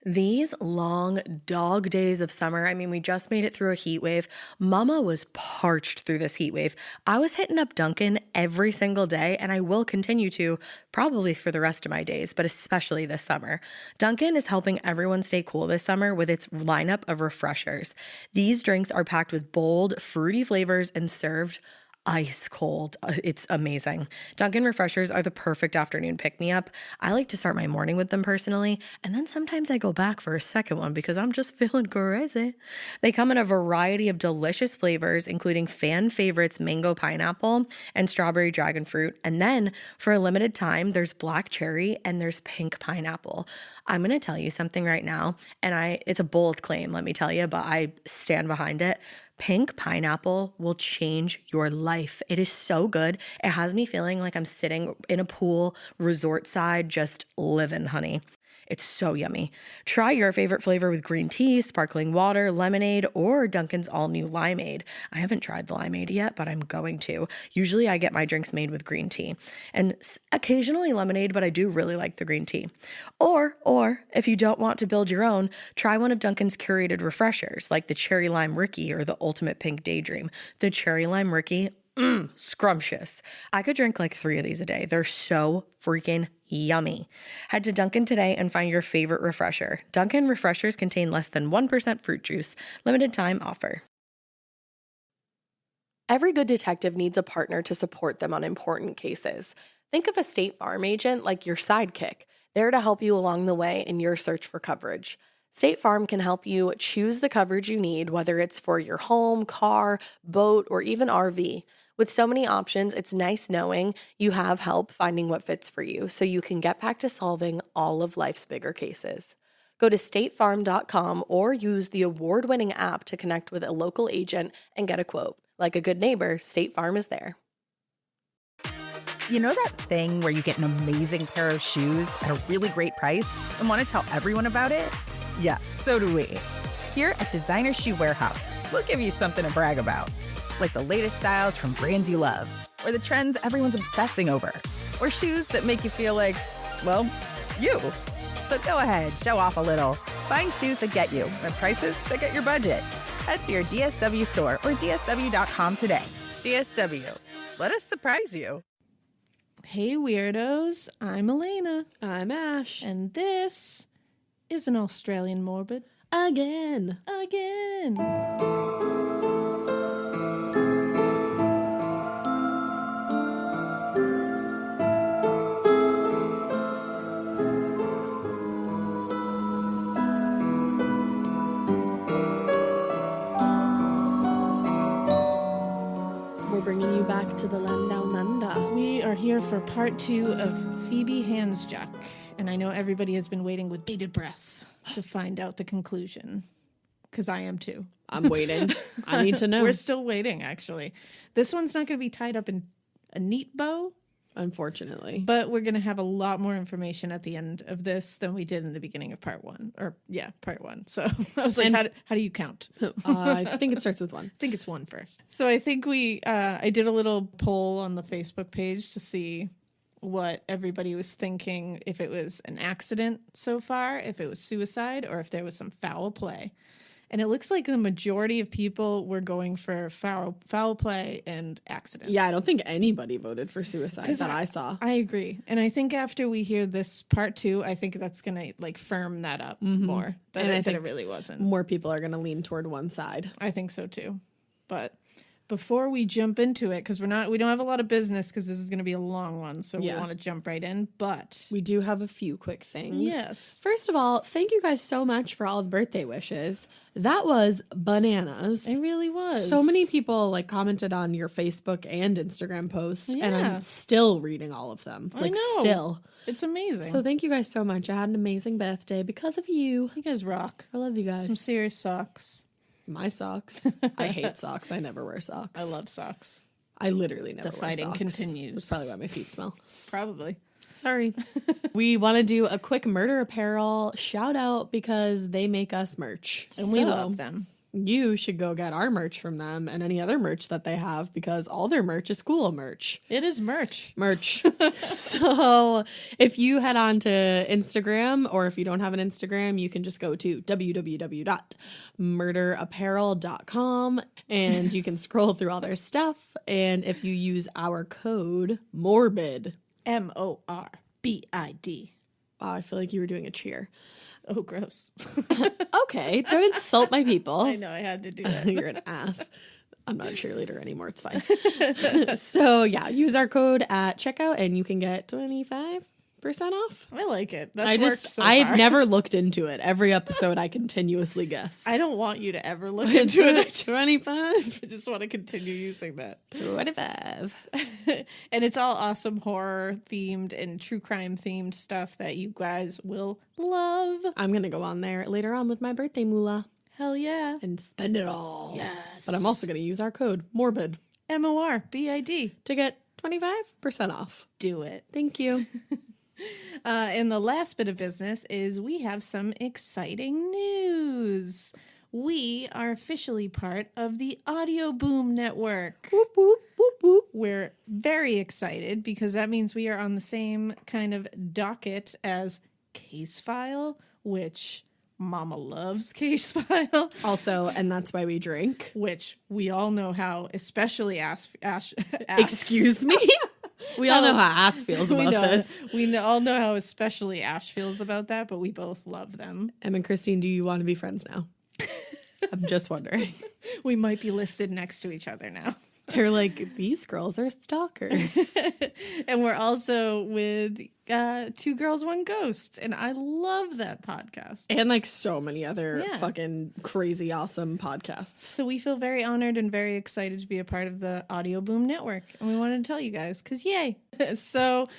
These long dog days of summer, I mean, we just made it through a heat wave. Mama was parched through this heat wave. I was hitting up Dunkin' every single day, and I will continue to probably for the rest of my days, but especially this summer. Dunkin' is helping everyone stay cool this summer with its lineup of refreshers. These drinks are packed with bold, fruity flavors and served ice cold. It's amazing. Dunkin' refreshers are the perfect afternoon pick-me-up. I like to start my morning with them personally, and then sometimes I go back for a second one because I'm just feeling crazy. They come in a variety of delicious flavors, including fan favorites mango pineapple and strawberry dragon fruit. And then for a limited time, there's black cherry and there's pink pineapple. I'm going to tell you something right now, and it's a bold claim, let me tell you, but I stand behind it. Pink pineapple will change your life. It is so good. It has me feeling like I'm sitting in a pool, resort side, just living, honey. It's so yummy. Try your favorite flavor with green tea, sparkling water, lemonade, or Dunkin's all-new limeade. I haven't tried the limeade yet, but I'm going to. Usually I get my drinks made with green tea and occasionally lemonade, but I do really like the green tea. Or if you don't want to build your own, try one of Dunkin's curated refreshers like the Cherry Lime Ricky or the Ultimate Pink Daydream. The Cherry Lime Ricky, scrumptious. I could drink like 3 of these a day. They're so freaking yummy. Head to Dunkin' today and find your favorite refresher. Dunkin' refreshers contain less than 1% fruit juice. Limited time offer. Every good detective needs a partner to support them on important cases. Think of a State Farm agent like your sidekick, there to help you along the way in your search for coverage. State Farm can help you choose the coverage you need, whether it's for your home, car, boat, or even RV. With so many options, it's nice knowing you have help finding what fits for you so you can get back to solving all of life's bigger cases. Go to statefarm.com or use the award-winning app to connect with a local agent and get a quote. Like a good neighbor, State Farm is there. You know that thing where you get an amazing pair of shoes at a really great price and want to tell everyone about it? Yeah, so do we. Here at Designer Shoe Warehouse, we'll give you something to brag about. Like the latest styles from brands you love, or the trends everyone's obsessing over, or shoes that make you feel like, well, you. So go ahead, show off a little. Find shoes that get you at prices that get your budget. Head to your DSW store or DSW.com today. DSW, let us surprise you. Hey weirdos, I'm Alaina. I'm Ash. And this is an Australian Morbid. Again. We're bringing you back to the land down under. We are here for part 2 of Phoebe Handsjuk. And I know everybody has been waiting with bated breath to find out the conclusion. Because I am too. I'm waiting. I need to know. We're still waiting, actually. This one's not going to be tied up in a neat bow. Unfortunately. But we're going to have a lot more information at the end of this than we did in the beginning of part 1. Part 1. So I was like, how do you count? I think it starts with 1. I think it's 1 first. So I think I did a little poll on the Facebook page to see what everybody was thinking, if it was an accident so far, if it was suicide, or if there was some foul play. And it looks like the majority of people were going for foul play and accident. Yeah, I don't think anybody voted for suicide that I saw. I agree. And I think after we hear this part 2, I think that's going to like firm that up more. And I think it really wasn't. More people are going to lean toward one side. I think so too. But before we jump into it, because we don't have a lot of business, because this is going to be a long one, so we want to jump right in. But we do have a few quick things. Yes. First of all, thank you guys so much for all the birthday wishes. That was bananas. It really was. So many people like commented on your Facebook and Instagram posts, and I'm still reading all of them. Like, I know. Still. It's amazing. So thank you guys so much. I had an amazing birthday because of you. You guys rock. I love you guys. Some serious socks. My socks. I hate socks. I never wear socks. I love socks. I literally never wear socks. The fighting continues. That's probably why my feet smell. Probably. Sorry. We want to do a quick Murder Apparel shout out because they make us merch. And we love them. you should go get our merch from them and any other merch that they have, because all their merch is cool merch. It is merch. So if you head on to Instagram, or if you don't have an Instagram, you can just go to www.murderapparel.com and you can scroll through all their stuff. And if you use our code MORBID, MORBID. wow, I feel like you were doing a cheer. Oh, gross. Okay, don't insult my people. I know, I had to do that. You're an ass. I'm not a cheerleader anymore. It's fine. So yeah, use our code at checkout and you can get 25% off. I like it. That's I've never looked into it. Every episode I continuously guess. I don't want you to ever look into it. 25. I just want to continue using that. 25. And it's all awesome horror themed and true crime themed stuff that you guys will love. I'm going to go on there later on with my birthday moolah Hell yeah. and spend it all. Yes. But I'm also going to use our code MORBID MORBID. to get 25% off. Do it. Thank you. And the last bit of business is we have some exciting news. We are officially part of the Audio Boom Network. Whoop, whoop, whoop, whoop. We're very excited because that means we are on the same kind of docket as Case File, which Mama loves Case File. Also, and that's why we drink. Which we all know how, especially Ash. Excuse me? We all know how Ash feels about this. We all know how especially Ash feels about that, but we both love them. Em and Christine, do you want to be friends now? I'm just wondering. We might be listed next to each other now. They're like, these girls are stalkers. And we're also with Two Girls, One Ghost. And I love that podcast. And like so many other Yeah. fucking crazy awesome podcasts. So we feel very honored and very excited to be a part of the Audio Boom Network. And we wanted to tell you guys, because yay. So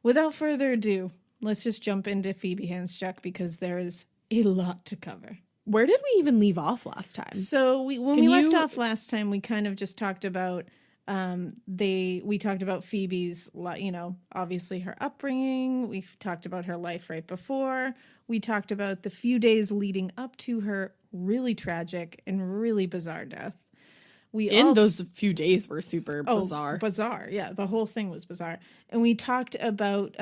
without further ado, let's just jump into Phoebe Handsjuk because there is a lot to cover. Where did we even leave off last time? So when we left off last time, we kind of just talked about we talked about Phoebe's, obviously her upbringing. We talked about her life right before. We talked about the few days leading up to her really tragic and really bizarre death. Those few days were super bizarre. Bizarre, yeah. The whole thing was bizarre. And we talked about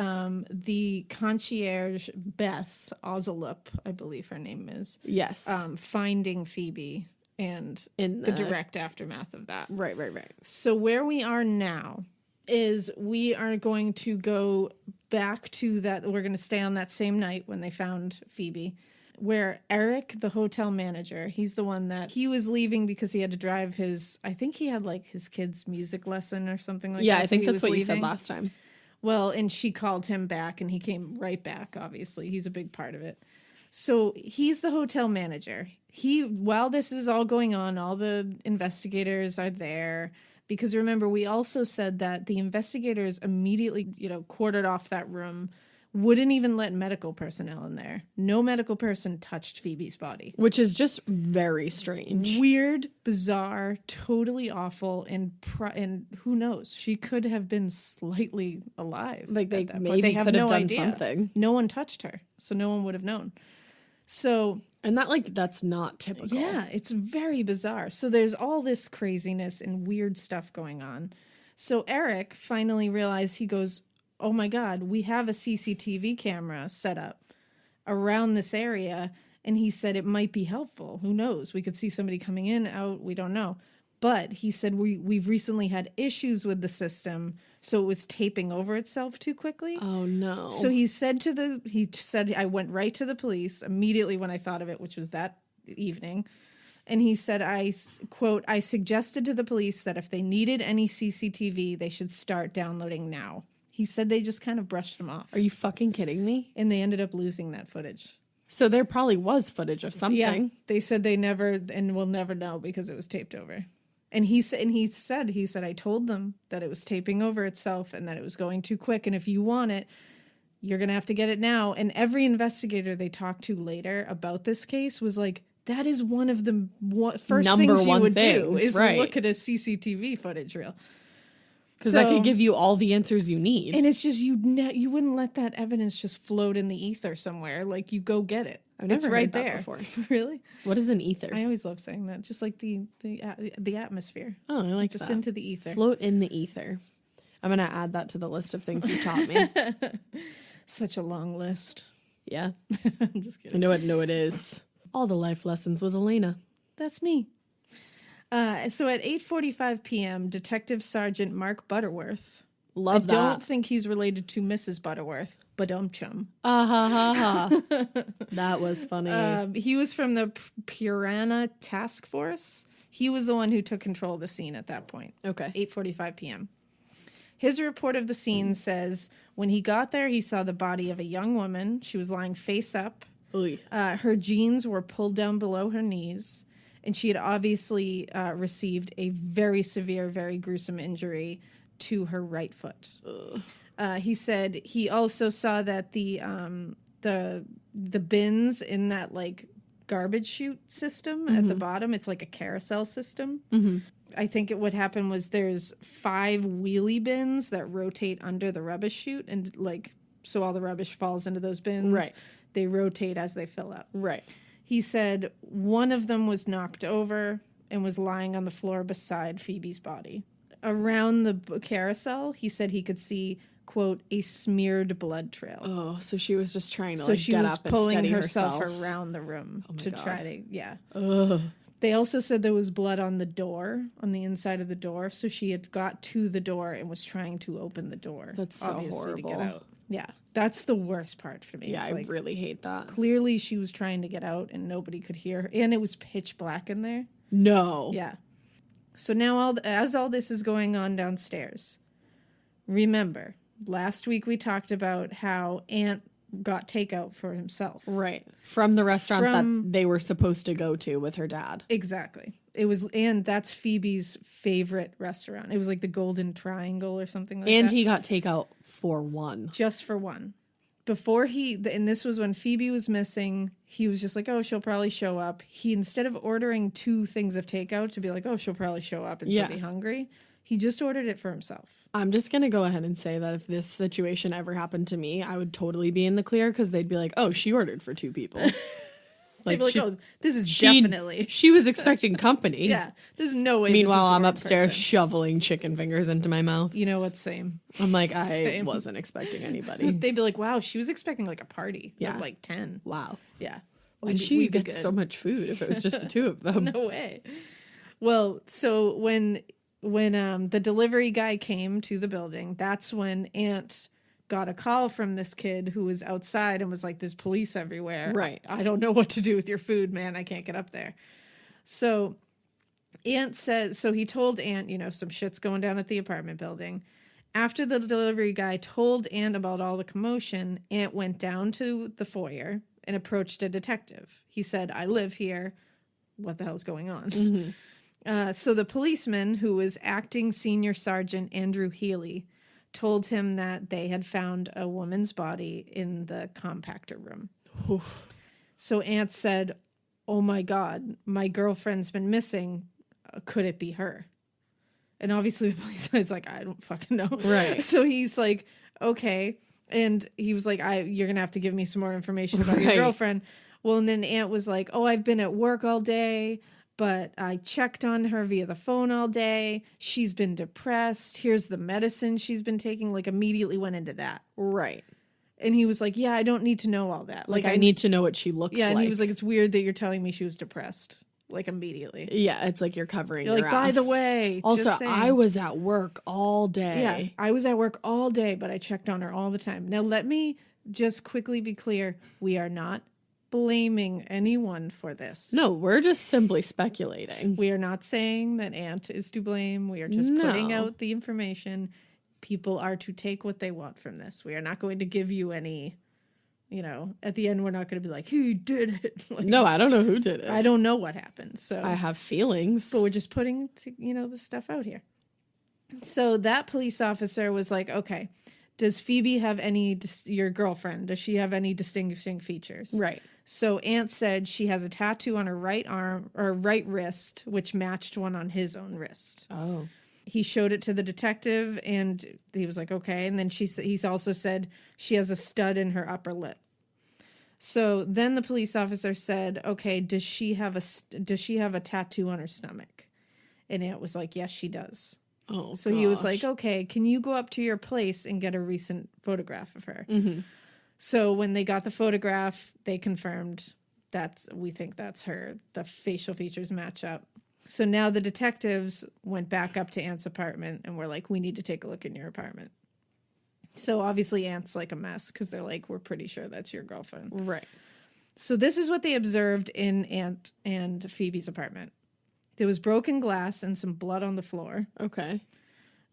the concierge, Beth Ozelup, I believe her name is. Yes. Finding Phoebe and In the direct aftermath of that. Right. So where we are now is we are going to go back to that. We're going to stay on that same night when they found Phoebe, where Eric, the hotel manager, he's the one that he was leaving because he had to drive I think he had like his kid's music lesson or something like that. Yeah, I think he that's was what you leaving. said last time. Well, and she called him back and he came right back, obviously. He's a big part of it. So he's the hotel manager. While this is all going on, all the investigators are there. Because remember, we also said that the investigators immediately, quartered off that room, wouldn't even let medical personnel in there. No medical person touched Phoebe's body. Which is just very strange. Weird, bizarre, totally awful, and who knows? She could have been slightly alive. Like they at that point. maybe They have could have no done idea. something. No one touched her, so no one would have known. So And that's not typical. yeah, it's very bizarre. So there's all this craziness and weird stuff going on. So Eric finally realized, he goes, oh my God, we have a CCTV camera set up around this area. And he said it might be helpful. Who knows? We could see somebody coming in, out. We don't know. But he said we've recently had issues with the system. So it was taping over itself too quickly. Oh no. So he said I went right to the police immediately when I thought of it, which was that evening. And he said, quote, I suggested to the police that if they needed any CCTV, they should start downloading now. He said they just kind of brushed him off. Are you fucking kidding me? And they ended up losing that footage. So there probably was footage of something. Yeah, they said they never, and we'll never know because it was taped over. And he said, I told them that it was taping over itself and that it was going too quick. And if you want it, you're going to have to get it now. And every investigator they talked to later about this case was like, that is one of the first Number things you one would things, do is right. look at a CCTV footage reel. Because that could give you all the answers you need. And it's just, you wouldn't let that evidence just float in the ether somewhere. Like, you go get it. I've never It's right heard that there. before. Really? What is an ether? I always love saying that. Just like the atmosphere. Oh, I like Just that. into the ether. Float in the ether. I'm going to add that to the list of things you taught me. Such a long list. Yeah. I'm just kidding. No, it is. All the life lessons with Alaina. That's me. So at 8:45 p.m., Detective Sergeant Mark Butterworth. Love that. I don't think he's related to Mrs. Butterworth, but chum. That was funny. He was from the Piranha Task Force. He was the one who took control of the scene at that point. Okay. 8:45 p.m. His report of the scene says when he got there, he saw the body of a young woman. She was lying face up. Oy. Her jeans were pulled down below her knees, and she had obviously received a very severe, very gruesome injury to her right foot. He said he also saw that the bins in that like garbage chute system at the bottom, it's like a carousel system. Mm-hmm. I think what happened was there's 5 wheelie bins that rotate under the rubbish chute, and like so all the rubbish falls into those bins. Right. They rotate as they fill up. Right. He said one of them was knocked over and was lying on the floor beside Phoebe's body. Around the carousel, he said he could see, quote, a smeared blood trail. Oh, so she was just trying to So like she get was up and pulling steady herself herself around the room to God. try to, yeah. Ugh. They also said there was blood on the door, on the inside of the door. So she had got to the door and was trying to open the door. That's so obviously, to get horrible. out. Yeah, that's the worst part for me. Yeah, It's I like, really hate that. clearly she was trying to get out and nobody could hear her. And it was pitch black in there. No. Yeah. So now, as all this is going on downstairs, remember, last week we talked about how Ant got takeout for himself. Right. From the restaurant that they were supposed to go to with her dad. Exactly. It was, and that's Phoebe's favorite restaurant. It was like the Golden Triangle or something like that. And he got takeout for one. Just for one. Before and this was when Phoebe was missing, he was just like, oh, she'll probably show up. He, instead of ordering 2 things of takeout to be like, oh, she'll probably show up and she'll be hungry, he just ordered it for himself. I'm just going to go ahead and say that if this situation ever happened to me, I would totally be in the clear because they'd be like, oh, she ordered for 2 people. They'd be like, oh, this is definitely. She was expecting company. Yeah, there's no way. Meanwhile, this is I'm one upstairs person. shoveling chicken fingers into my mouth. You know what? Same. I'm like, I Same. wasn't expecting anybody. They'd be like, wow, she was expecting like a party. Yeah. Of like 10. Wow. Yeah. Why'd she get so much food if it was just the 2 of them? No way. Well, so when the delivery guy came to the building, that's when Ant got a call from this kid who was outside and was like, there's police everywhere. Right. I don't know what to do with your food, man. I can't get up there. So Ant said, so he told Ant, some shit's going down at the apartment building. After the delivery guy told Ant about all the commotion, Ant went down to the foyer and approached a detective. He said, I live here. What the hell's going on? Mm-hmm. So the policeman, who was acting Senior Sergeant Andrew Healy, told him that they had found a woman's body in the compactor room. Oof. So Ant said, oh my God, my girlfriend's been missing. Could it be her? And obviously the police is like, I don't fucking know. Right. So he's like, okay. And he was like, you're going to have to give me some more information about your girlfriend. Well, and then Ant was like, oh, I've been at work all day, but I checked on her via the phone all day. She's been depressed. Here's the medicine she's been taking. Like, immediately went into that. Right. And he was like, yeah, I don't need to know all that. Like I need to know what she looks like. Yeah, and he was like, it's weird that you're telling me she was depressed. Like, immediately. Yeah, it's like you're covering You're your like, ass. by the way, Also, just saying. I was at work all day. Yeah, I was at work all day, but I checked on her all the time. Now, let me just quickly be clear. We are not blaming anyone for this. No, we're just simply speculating. We are not saying that Ant is to blame. We are just putting out the information. People are to take what they want from this. We are not going to give you any, at the end, we're not going to be like, he did it. Like, No, I don't know who did it. I don't know what happened. So I have feelings. But we're just putting, the stuff out here. So that police officer was like, okay, does Phoebe have your girlfriend, does she have any distinguishing features? Right. So Ant said she has a tattoo on her right arm or right wrist, which matched one on his own wrist. Oh. He showed it to the detective, and he was like, okay. And then he's also said she has a stud in her upper lip. So then the police officer said, okay, does she have a tattoo on her stomach? And Aunt was like, yes, she does. Oh, so he was like, okay, can you go up to your place and get a recent photograph of her? Mm-hmm. So when they got the photograph, they confirmed we think that's her. The facial features match up. So now the detectives went back up to Aunt's apartment and were like, we need to take a look in your apartment. So obviously Aunt's like a mess because they're like, we're pretty sure that's your girlfriend. Right. So this is what they observed in Aunt and Phoebe's apartment. There was broken glass and some blood on the floor. Okay.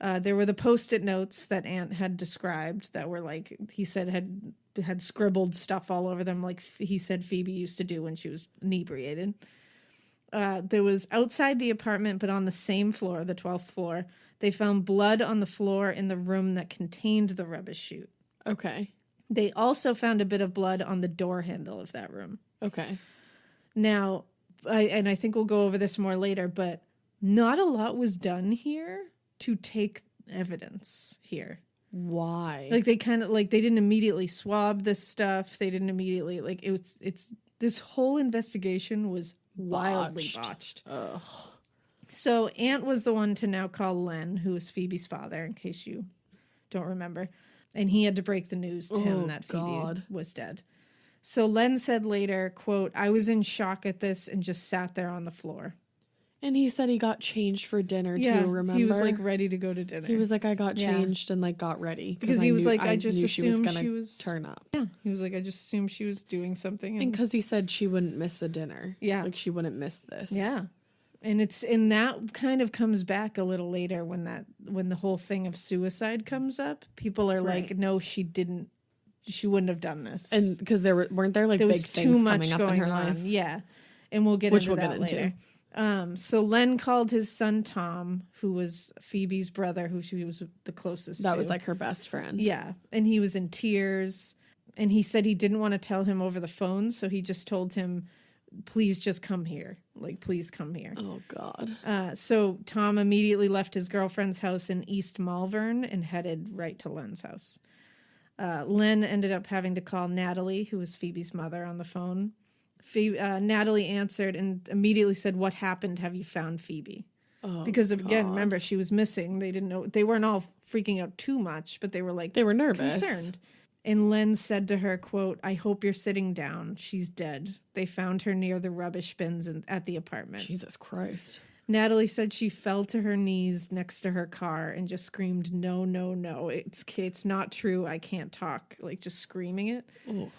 There were the Post-it notes that Aunt had described that were like, he said had scribbled stuff all over them, like he said Phoebe used to do when she was inebriated. There was outside the apartment, but on the same floor, the 12th floor, they found blood on the floor in the room that contained the rubbish chute. Okay. They also found a bit of blood on the door handle of that room. Okay. Now, I think we'll go over this more later, but not a lot was done here to take evidence here. Why? Like they kind of like they didn't immediately swab this stuff. They didn't immediately like it's this whole investigation was wildly botched. Ugh. So Aunt was the one to now call Len, who was Phoebe's father, in case you don't remember. And he had to break the news to him that Phoebe was dead. So Len said later, quote, I was in shock at this and just sat there on the floor. And he said he got changed for dinner too, remember? He was like ready to go to dinner. He was like, I got changed and like got ready. Because he was like, I just knew assumed she was gonna turn up. Yeah. He was like, I just assumed she was doing something. And because he said she wouldn't miss a dinner. Yeah. Like she wouldn't miss this. Yeah. And that kind of comes back a little later when the whole thing of suicide comes up. People are like, no, she didn't. She wouldn't have done this. And because weren't there like there big was things too much coming up going in her on. life? Yeah. And we'll get into that later. So Len called his son Tom, who was Phoebe's brother, who she was the closest to. That was like her best friend. Yeah. And he was in tears. And he said he didn't want to tell him over the phone, so he just told him, please just come here. Like, please come here. Oh, God. So Tom immediately left his girlfriend's house in East Malvern and headed right to Len's house. Len ended up having to call Natalie, who was Phoebe's mother, on the phone. Natalie answered and immediately said, what happened? Have you found Phoebe? Oh, because, again, remember, she was missing. They didn't know. They weren't all freaking out too much, but they were like, they were nervous. Concerned. And Len said to her, quote, I hope you're sitting down. She's dead. They found her near the rubbish bins at the apartment. Jesus Christ. Natalie said she fell to her knees next to her car and just screamed, no, no, no. It's not true. I can't talk. Like, just screaming it. Oh.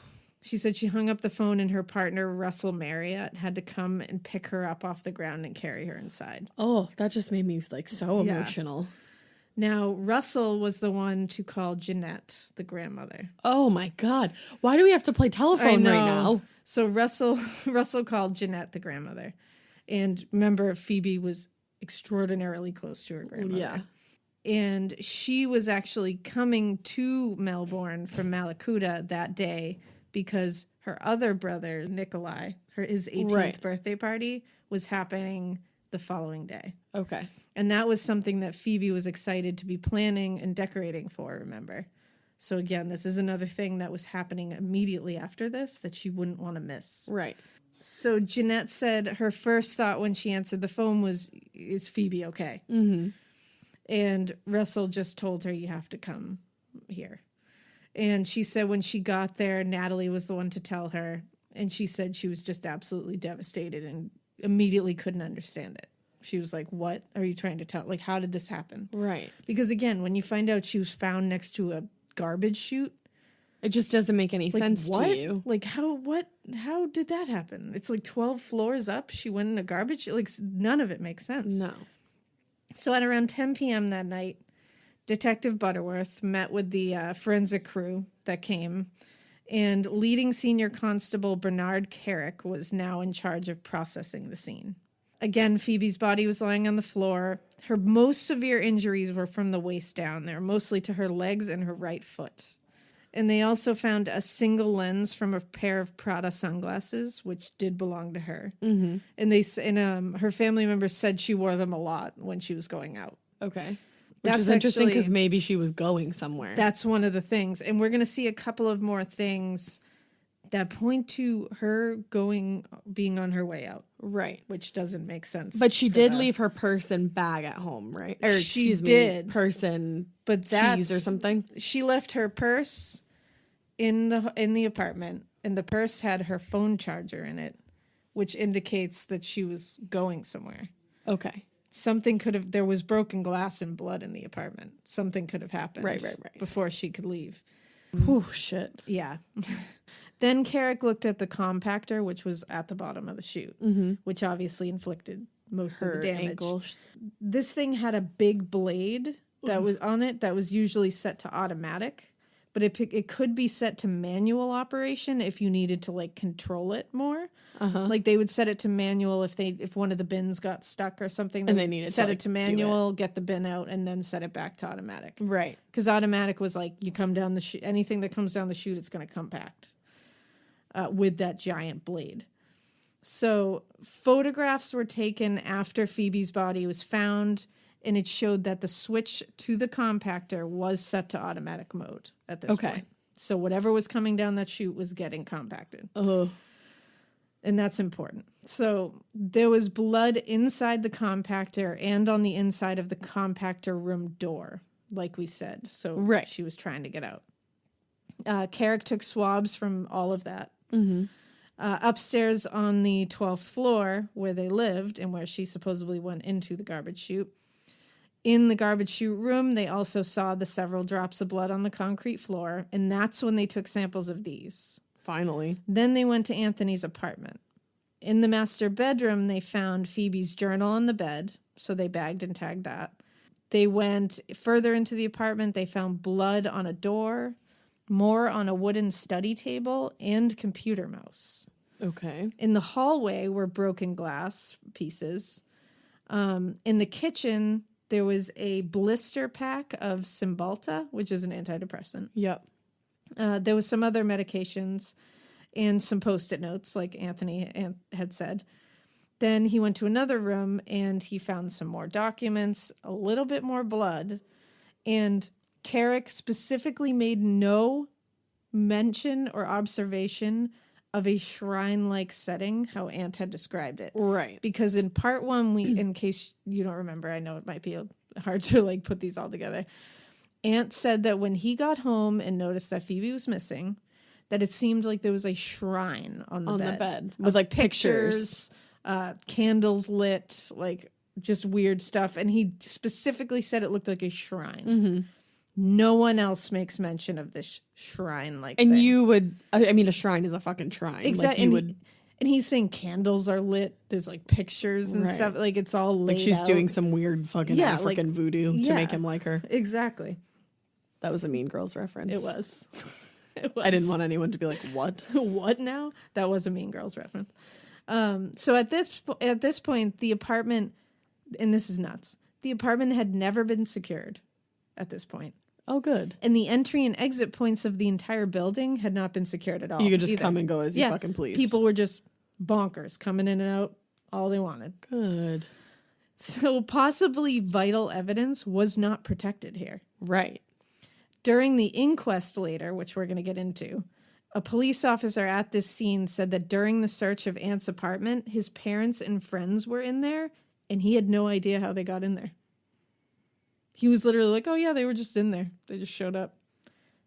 She said she hung up the phone and her partner, Russell Marriott, had to come and pick her up off the ground and carry her inside. Oh, that just made me like so emotional. Now, Russell was the one to call Jeanette, the grandmother. Oh my God. Why do we have to play telephone right now? So Russell called Jeanette, the grandmother. And remember, Phoebe was extraordinarily close to her grandmother. Yeah. And she was actually coming to Melbourne from Malakuta that day because her other brother, Nikolai, his 18th birthday party was happening the following day. Okay. And that was something that Phoebe was excited to be planning and decorating for, remember? So again, this is another thing that was happening immediately after this that she wouldn't want to miss. Right. So Jeanette said her first thought when she answered the phone was, is Phoebe okay? Mm-hmm. And Russell just told her, you have to come here. And she said when she got there, Natalie was the one to tell her. And she said she was just absolutely devastated and immediately couldn't understand it. She was like, what are you trying to tell? Like, how did this happen? Right. Because again, when you find out she was found next to a garbage chute, it just doesn't make any sense what? to you. Like, how did that happen? It's like 12 floors up. She went in a garbage. Like, none of it makes sense. No. So at around 10 p.m. that night, Detective Butterworth met with the forensic crew that came, and leading senior constable Bernard Carrick was now in charge of processing the scene. Again, Phoebe's body was lying on the floor. Her most severe injuries were from the waist down. They were mostly to her legs and her right foot. And they also found a single lens from a pair of Prada sunglasses, which did belong to her. Mm-hmm. And her family members said she wore them a lot when she was going out. Okay. Which That's is interesting because actually- maybe she was going somewhere. That's one of the things. And we're going to see a couple of more things that point to her being on her way out, right. which doesn't make sense. But she for did the- leave her purse and bag at home, right? Or She excuse did. me, purse and but keys that's, or something. She left her purse in the apartment, and the purse had her phone charger in it, which indicates that she was going somewhere. Okay. Something could have, there was broken glass and blood in the apartment. Something could have happened. Right. Before she could leave. Oh, shit. Yeah. Then Carrick looked at the compactor, which was at the bottom of the chute, which obviously inflicted most of Her the damage. ankle. This thing had a big blade that was on it that was usually set to automatic, but it could be set to manual operation if you needed to like control it more. Like they would set it to manual if one of the bins got stuck or something. And they needed to, set like, it to do it. manual, get the bin out, and then set it back to automatic. Right. Because automatic was like you come down the chute, anything that comes down the chute, it's going to compact with that giant blade. So photographs were taken after Phoebe's body was found, and it showed that the switch to the compactor was set to automatic mode at this point. So whatever was coming down that chute was getting compacted. Oh. And that's important. So there was blood inside the compactor and on the inside of the compactor room door, like we said. So Right. she was trying to get out. Carrick took swabs from all of that. Upstairs on the 12th floor where they lived and where she supposedly went into the garbage chute. In the garbage chute room, they also saw the several drops of blood on the concrete floor, and that's when they took samples of these. Finally. Then they went to Anthony's apartment. In the master bedroom, they found Phoebe's journal on the bed, so they bagged and tagged that. They went further into the apartment. They found blood on a door, more on a wooden study table, and computer mouse. Okay. In the hallway were broken glass pieces. In the kitchen, there was a blister pack of Cymbalta, which is an antidepressant. Yep. There was some other medications and some Post-it notes, like Anthony had said. Then he went to another room and he found some more documents, a little bit more blood. And Carrick specifically made no mention or observation of a shrine-like setting, how Ant had described it. Right. Because in part one, in case you don't remember, I know it might be hard to like put these all together. Ant said that when he got home and noticed that Phoebe was missing, that it seemed like there was a shrine on the bed. with like pictures. Candles lit, like just weird stuff. And he specifically said it looked like a shrine. No one else makes mention of this shrine-like And thing. you would, I mean, a shrine is a fucking shrine. Exactly. Like And he's saying candles are lit. There's like pictures and Right. stuff. Like it's all laid like she's out. doing some weird fucking Yeah, African like- voodoo yeah. to make him like her. Exactly. That was a Mean Girls reference. It was. It was. I didn't want anyone to be like, what? What now? That was a Mean Girls reference. So at this point, the apartment, and this is nuts, the apartment had never been secured at this point. Oh, good. And the entry and exit points of the entire building had not been secured at all. You could just either. come and go as you fucking pleased. People were just bonkers, coming in and out all they wanted. Good. So possibly vital evidence was not protected here. Right. During the inquest later, which we're going to get into, a police officer at this scene said that during the search of Ant's apartment, his parents and friends were in there, and he had no idea how they got in there. He was literally like, oh, yeah, they were just in there. They just showed up.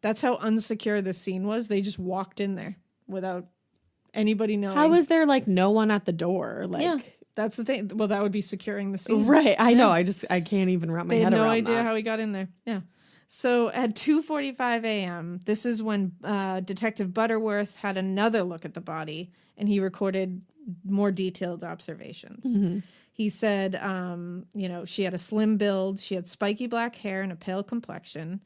That's how unsecure this scene was. They just walked in there without anybody knowing. How is there like no one at the door? Like, Yeah, that's the thing. Well, that would be securing the scene. right. I know. I can't even wrap my They head had no around idea that. how he got in there. Yeah. So at 2:45 a.m., this is when Detective Butterworth had another look at the body, and he recorded more detailed observations. He said, she had a slim build, she had spiky black hair and a pale complexion.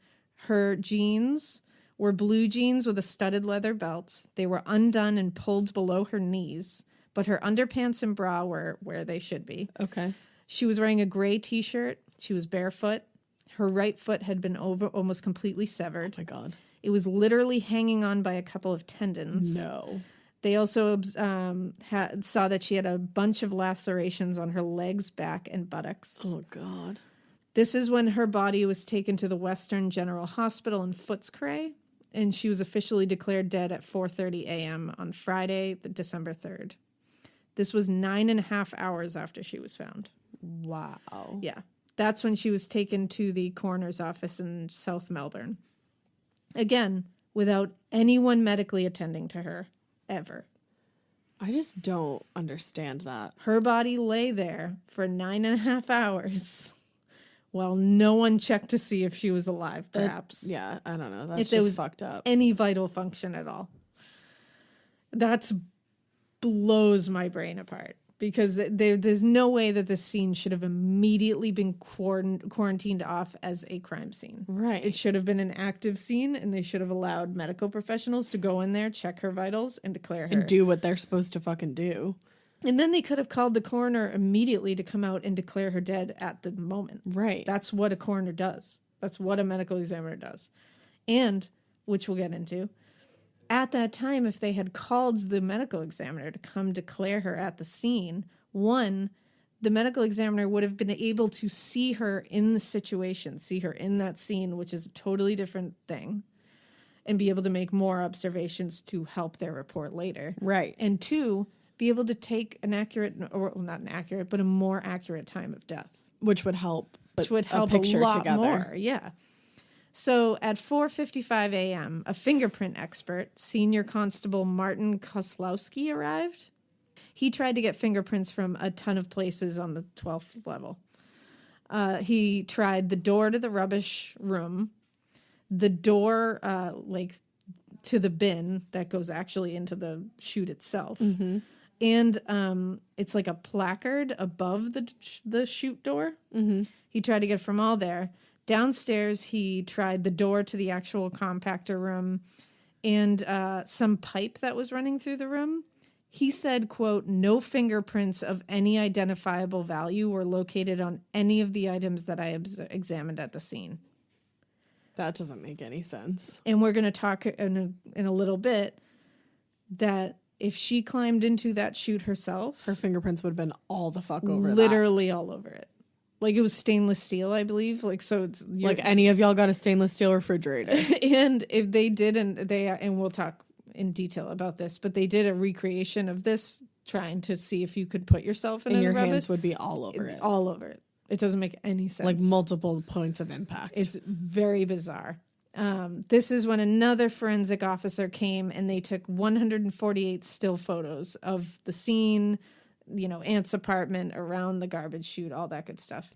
Her jeans were blue jeans with a studded leather belt. They were undone and pulled below her knees, but her underpants and bra were where they should be. Okay. She was wearing a gray t-shirt. She was barefoot. Her right foot had been almost completely severed. Oh my God. It was literally hanging on by a couple of tendons. No. They also saw that she had a bunch of lacerations on her legs, back, and buttocks. Oh God. This is when her body was taken to the Western General Hospital in Footscray, and she was officially declared dead at 4:30 a.m. on Friday, December 3rd. This was 9.5 hours after she was found. Wow. Yeah. That's when she was taken to the coroner's office in South Melbourne. Again, without anyone medically attending to her, ever. I just don't understand that. Her body lay there for 9.5 hours while no one checked to see if she was alive, perhaps. Yeah, I don't know. That's If there just was fucked up. any vital function at all. That's blows my brain apart. Because there's no way that this scene should have immediately been quarantined off as a crime scene. Right. It should have been an active scene, and they should have allowed medical professionals to go in there, check her vitals, and declare her. And do what they're supposed to fucking do. And then they could have called the coroner immediately to come out and declare her dead at the moment. Right. That's what a coroner does. That's what a medical examiner does. And, which we'll get into, at that time, if they had called the medical examiner to come declare her at the scene, one, the medical examiner would have been able to see her in the situation, see her in that scene, which is a totally different thing, and be able to make more observations to help their report later. Right. And two, be able to take an accurate, or well, not an accurate, but a more accurate time of death. Which would help. Which would help a picture lot together. more, yeah. So at 4:55 a.m., a fingerprint expert, Senior Constable Martin Koslowski, arrived. He tried to get fingerprints from a ton of places on the 12th level. He tried the door to the rubbish room, the door to the bin that goes actually into the chute itself, and it's like a placard above the chute door. He tried to get from all there. Downstairs, he tried the door to the actual compactor room and some pipe that was running through the room. He said, quote, "No fingerprints of any identifiable value were located on any of the items that I examined at the scene." That doesn't make any sense. And we're going to talk in a little bit that if she climbed into that chute herself, Her fingerprints would have been all the fuck over literally all over it. Like, it was stainless steel, I believe. Like, so it's Like, any of y'all got a stainless steel refrigerator? and if they did, and we'll talk in detail about this, but they did a recreation of this, trying to see if you could put yourself in And your rubbish. hands would be all over it. All over it. It doesn't make any sense. Like, multiple points of impact. It's very bizarre. This is when another forensic officer came, and they took 148 still photos of the scene, Aunt's apartment, around the garbage chute, all that good stuff.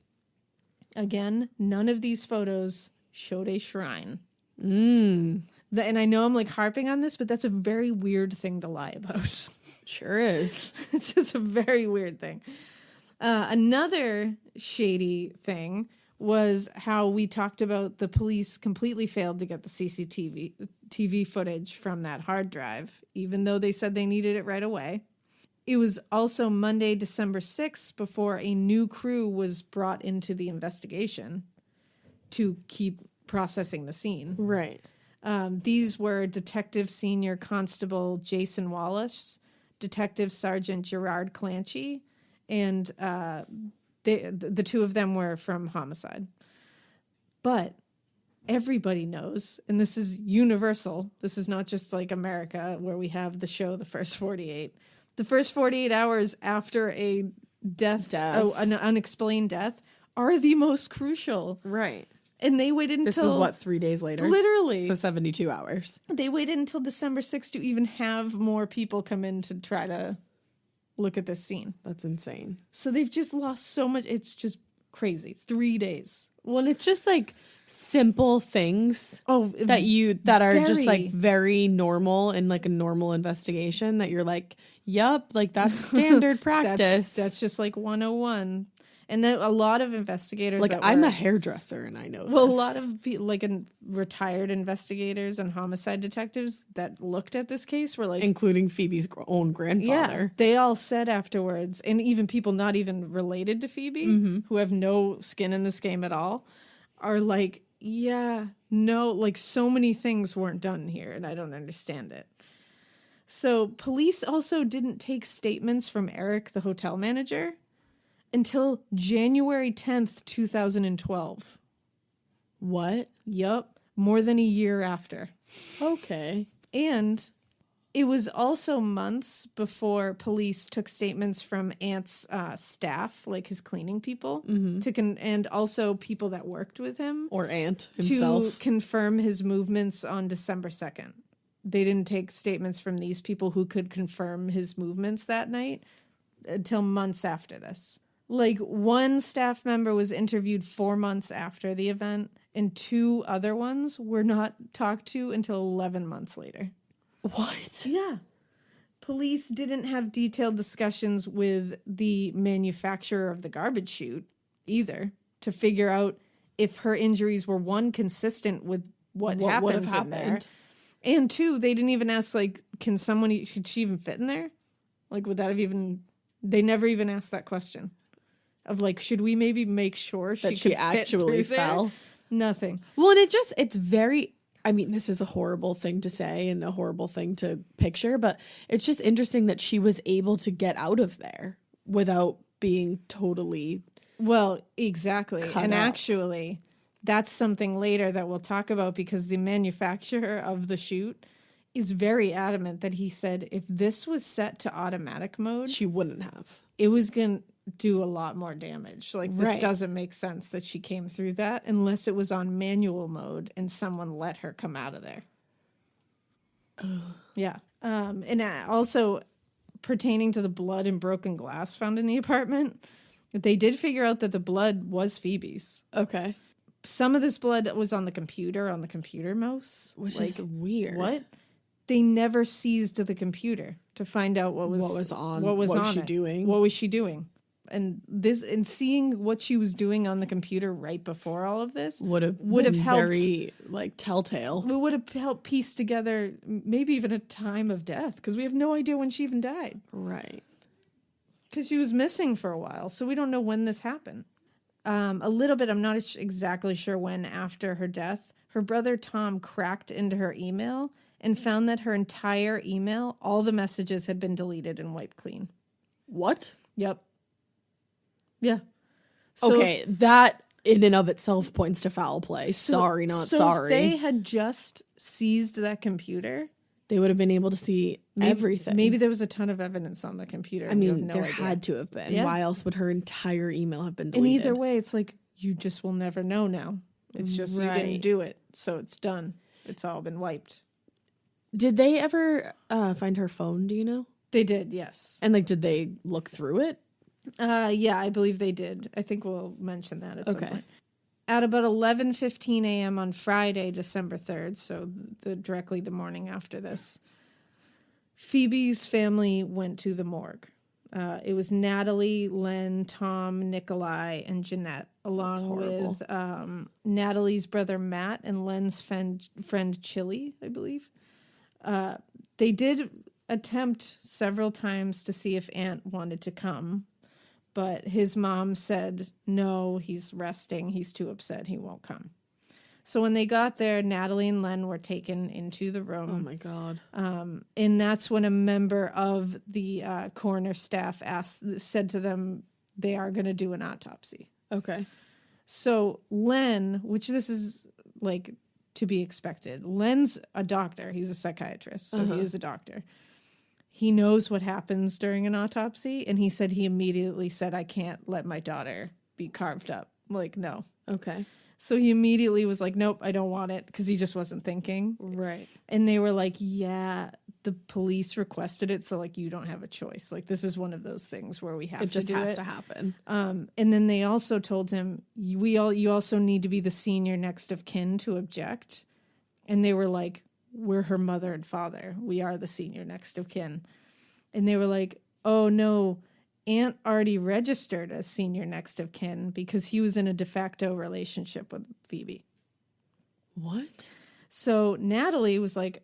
Again, none of these photos showed a shrine. And I know I'm like harping on this, but that's a very weird thing to lie about. Sure is. It's just a very weird thing. Another shady thing was how we talked about the police completely failed to get the TV footage from that hard drive, even though they said they needed it right away. It was also Monday, December 6th, before a new crew was brought into the investigation to keep processing the scene. Right. These were Detective Senior Constable Jason Wallace, Detective Sergeant Gerard Clancy, and the two of them were from Homicide. But everybody knows, and this is universal, this is not just like America where we have the show The First 48. The first 48 hours after a death. An unexplained death, are the most crucial. Right. And they waited until... This was, what, 3 days later? Literally. So 72 hours. They waited until December 6th to even have more people come in to try to look at this scene. That's insane. So they've just lost so much. It's just crazy. 3 days. Well, it's just like simple things that are just very. like very normal in like a normal investigation that you're like, yup, like that's standard practice. That's just like 101. And then a lot of investigators, like I'm a hairdresser and I know well, this. a lot of retired investigators and homicide detectives that looked at this case were like, including Phoebe's own grandfather. yeah, they all said afterwards, and even people not even related to Phoebe, who have no skin in this game at all, are like, yeah, no, like so many things weren't done here, and I don't understand it. So police also didn't take statements from Eric, the hotel manager. until January 10th, 2012. What? Yup. More than a year after. Okay. And it was also months before police took statements from Ant's staff, like his cleaning people, and also people that worked with him. Or Ant himself. To confirm his movements on December 2nd. They didn't take statements from these people who could confirm his movements that night until months after this. Like, one staff member was interviewed 4 months after the event, and 2 other ones were not talked to until 11 months later. What? Yeah. Police didn't have detailed discussions with the manufacturer of the garbage chute either to figure out if her injuries were, 1, consistent with what would have happens in there, happened. and 2, they didn't even ask, like, should she even fit in there? Like, would that have even, they never even asked that question of, like, should we maybe make sure That she she actually fell? Nothing. Well, and it's very, I mean, this is a horrible thing to say and a horrible thing to picture, but it's just interesting that she was able to get out of there without being totally. Well, exactly. And up. actually, that's something later that we'll talk about, because the manufacturer of the chute is very adamant that he said if this was set to automatic mode, She wouldn't have. it was going to do a lot more damage. Like, this Right. doesn't make sense that she came through that unless it was on manual mode and someone let her come out of there. Yeah. And also, pertaining to the blood and broken glass found in the apartment, they did figure out that the blood was Phoebe's. Okay. Some of this blood was on the computer mouse. Which Like, is weird. what? They never seized the computer to find out what was on. What was What was on she it. doing? What was she doing? And seeing what she was doing on the computer right before all of this Would have helped. very, like, telltale. We would have helped piece together maybe even a time of death, because we have no idea when she even died, Right. because she was missing for a while, so we don't know when this happened. A little bit, I'm not exactly sure when after her death, her brother Tom cracked into her email and found that her entire email, all the messages had been deleted and wiped clean. What? Yep. Yeah. So, Okay, that in and of itself points to foul play. Sorry, not so sorry. If they had just seized that computer, They would have been able to see everything. Maybe there was a ton of evidence on the computer. I and we have mean, no there idea. had to have been. Yeah. Why else would her entire email have been And deleted? either way, it's like, you just will never know now. It's just you Right. didn't do it, so it's done. It's all been wiped. Did they ever find her phone, do you know? They did, yes. And, like, did they look through it? Yeah, I believe they did. I think we'll mention that at some Okay. point. At about 11:15 a.m. on Friday, December 3rd, so directly the morning after this, Phoebe's family went to the morgue. It was Natalie, Len, Tom, Nikolai, and Jeanette, along with Natalie's brother Matt and Len's friend Chili, I believe. They did attempt several times to see if Aunt wanted to come, but his mom said, no, he's resting. He's too upset. He won't come. So when they got there, Natalie and Len were taken into the room. Oh, my God. And that's when a member of the coroner staff said to them, they are going to do an autopsy. Okay. So Len, which this is like to be expected, Len's a doctor. He's a psychiatrist, so he is a doctor. He knows what happens during an autopsy, and he said he immediately said, I can't let my daughter be carved up. Like, no. Okay. So he immediately was like, nope, I don't want it, because he just wasn't thinking. Right. And they were like, yeah, the police requested it, so, like, you don't have a choice. Like, this is one of those things where we have to do it. It just has to happen. And then they also told him, you also need to be the senior next of kin to object. And they were like, we're her mother and father. We are the senior next of kin. And they were like, oh, no, Aunt already registered as senior next of kin because he was in a de facto relationship with Phoebe. What? So Natalie was like,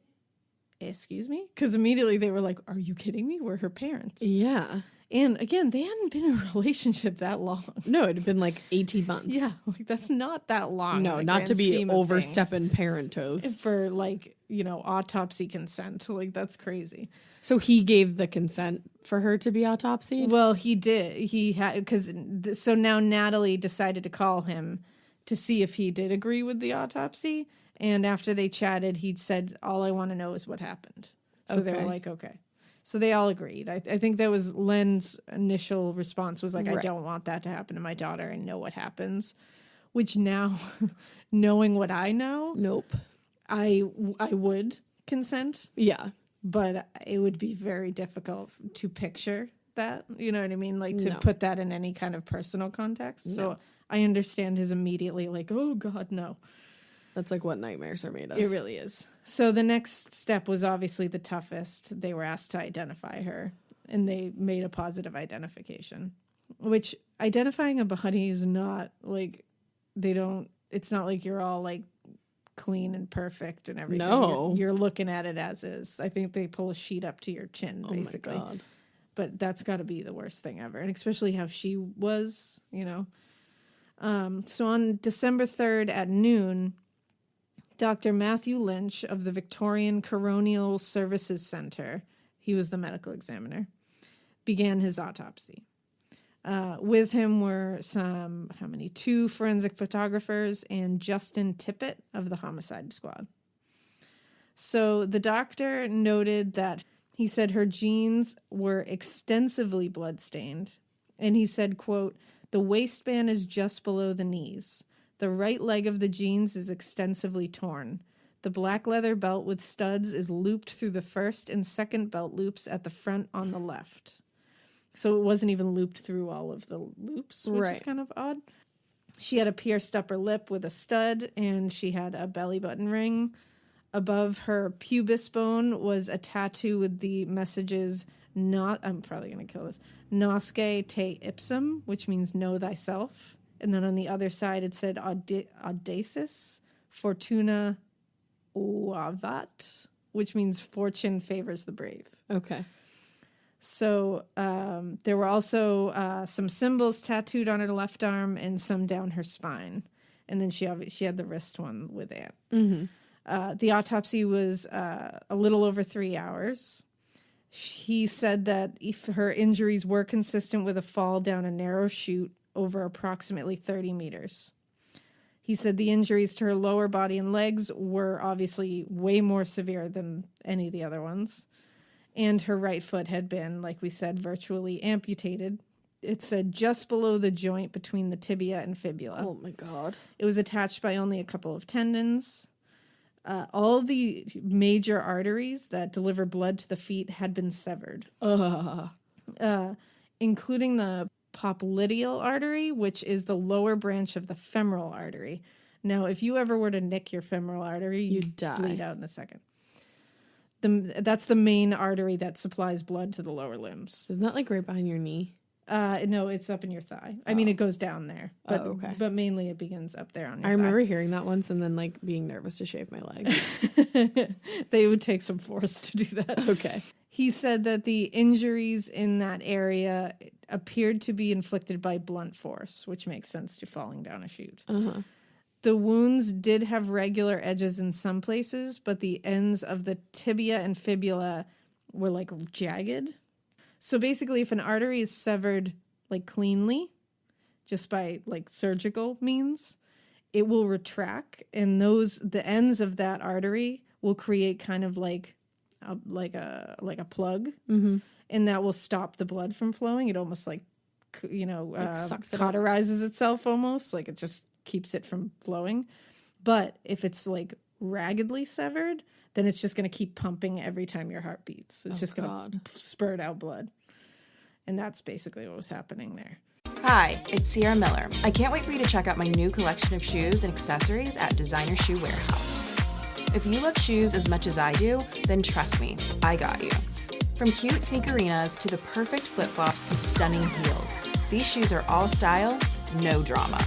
excuse me? Because immediately they were like, are you kidding me? We're her parents. Yeah. And again, they hadn't been in a relationship that long. No, it had been like 18 months. Yeah, like that's not that long. No, in the not to grand be scheme of overstepping parent toes. things. For like, autopsy consent. Like that's crazy. So he gave the consent for her to be autopsied? Well, he did. He had, so now Natalie decided to call him to see if he did agree with the autopsy. And after they chatted, he said, all I want to know is what happened. So they were Okay. like, okay. So they all agreed. I think that was Len's initial response was like, I Right. don't want that to happen to my daughter and know what happens. Which now, knowing what I know, Nope. I would consent, Yeah. but it would be very difficult to picture that. You know what I mean? Like to No. put that in any kind of personal context. So I understand his immediately like, oh God, no. That's like what nightmares are made of. It really is. So the next step was obviously the toughest. They were asked to identify her, and they made a positive identification, which identifying a body is not like it's not like you're all like clean and perfect and everything. No. You're looking at it as is. I think they pull a sheet up to your chin, Oh basically. my God. But that's got to be the worst thing ever, and especially how she was, So on December 3rd at noon, Dr. Matthew Lynch of the Victorian Coronial Services Center, he was the medical examiner, began his autopsy. With him were two forensic photographers and Justin Tippett of the homicide squad. So the doctor noted that he said her jeans were extensively bloodstained, and he said, quote, the waistband is just below the knees. The right leg of the jeans is extensively torn. The black leather belt with studs is looped through the first and second belt loops at the front on the left. So it wasn't even looped through all of the loops, which is Right. kind of odd. She had a pierced upper lip with a stud, and she had a belly button ring. Above her pubis bone was a tattoo with the messages, I'm probably going to kill this, Nosce te ipsum, which means know thyself. And then on the other side, it said Audacis Fortuna Uavat, which means fortune favors the brave. Okay. So there were also some symbols tattooed on her left arm and some down her spine. And then she had the wrist one with that. Mm-hmm. The autopsy was a little over 3 hours. He said that if her injuries were consistent with a fall down a narrow chute over approximately 30 meters. He said the injuries to her lower body and legs were obviously way more severe than any of the other ones. And her right foot had been, like we said, virtually amputated. It said just below the joint between the tibia and fibula. Oh my God. It was attached by only a couple of tendons. All of the major arteries that deliver blood to the feet had been severed, including the popliteal artery, which is the lower branch of the femoral artery. Now, if you ever were to nick your femoral artery, you'd die. bleed out in a second. That's the main artery that supplies blood to the lower limbs. Isn't that like right behind your knee? No, it's up in your thigh. I mean, it goes down there, but okay. but mainly it begins up there on your I thigh. remember hearing that once and then like being nervous to shave my legs. They would take some force to do that. Okay. He said that the injuries in that area appeared to be inflicted by blunt force, which makes sense to falling down a chute. Uh-huh. The wounds did have regular edges in some places, but the ends of the tibia and fibula were like jagged. So basically, if an artery is severed like cleanly, just by like surgical means, it will retract, and the ends of that artery will create kind of like a plug, Mm-hmm. and that will stop the blood from flowing. It almost sucks it up. cauterizes itself almost, like it just keeps it from flowing. But if it's like raggedly severed, then it's just going to keep pumping every time your heart beats. It's just going to spurt out blood. And that's basically what was happening there. Hi, it's Sierra Miller. I can't wait for you to check out my new collection of shoes and accessories at Designer Shoe Warehouse. If you love shoes as much as I do, then trust me, I got you. From cute sneakerinas to the perfect flip-flops to stunning heels, these shoes are all style, no drama.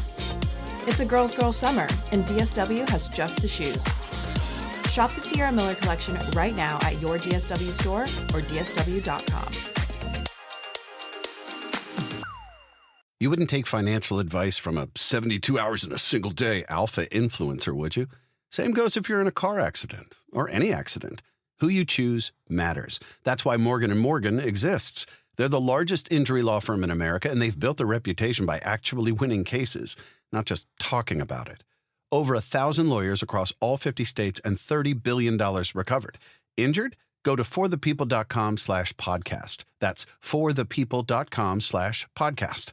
It's a girl's girl summer, and DSW has just the shoes. Shop the Sierra Miller collection right now at your DSW store or dsw.com. You wouldn't take financial advice from a 72 hours in a single day alpha influencer, would you? Same goes if you're in a car accident or any accident. Who you choose matters. That's why Morgan & Morgan exists. They're the largest injury law firm in America, and they've built a reputation by actually winning cases, not just talking about it. Over 1,000 lawyers across all 50 states and $30 billion recovered. Injured? Go to forthepeople.com/podcast. That's forthepeople.com/podcast.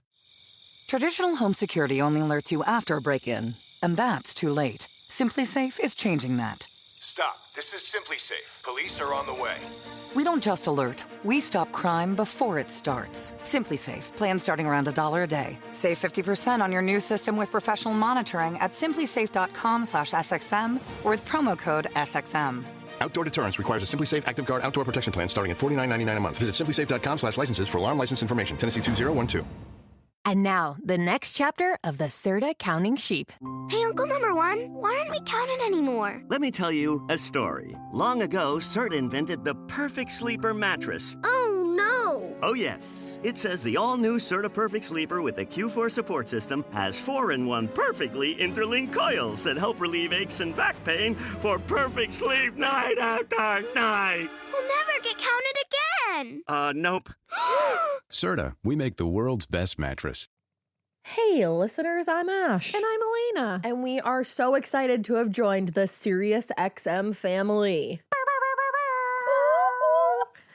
Traditional home security only alerts you after a break-in, and that's too late. Simply Safe is changing that. Stop. This is Simply Safe. Police are on the way. We don't just alert, we stop crime before it starts. Simply Safe, plan starting around $1 a day. Save 50% on your new system with professional monitoring at simplysafe.com/SXM or with promo code SXM. Outdoor deterrence requires a Simply Safe Active Guard outdoor protection plan starting at $49.99 a month. Visit simplysafe.com/licenses for alarm license information. Tennessee 2012. And now, the next chapter of the Serta Counting Sheep. Hey, Uncle Number One, why aren't we counting anymore? Let me tell you a story. Long ago, Serta invented the perfect sleeper mattress. Oh, no. Oh, yes. It says the all-new Serta Perfect Sleeper with the Q4 support system has 4-in-1 perfectly interlinked coils that help relieve aches and back pain for perfect sleep night after night. We'll never get counted again. Nope. Serta, we make the world's best mattress. Hey, listeners, I'm Ash. And I'm Alaina. And we are so excited to have joined the Sirius XM family.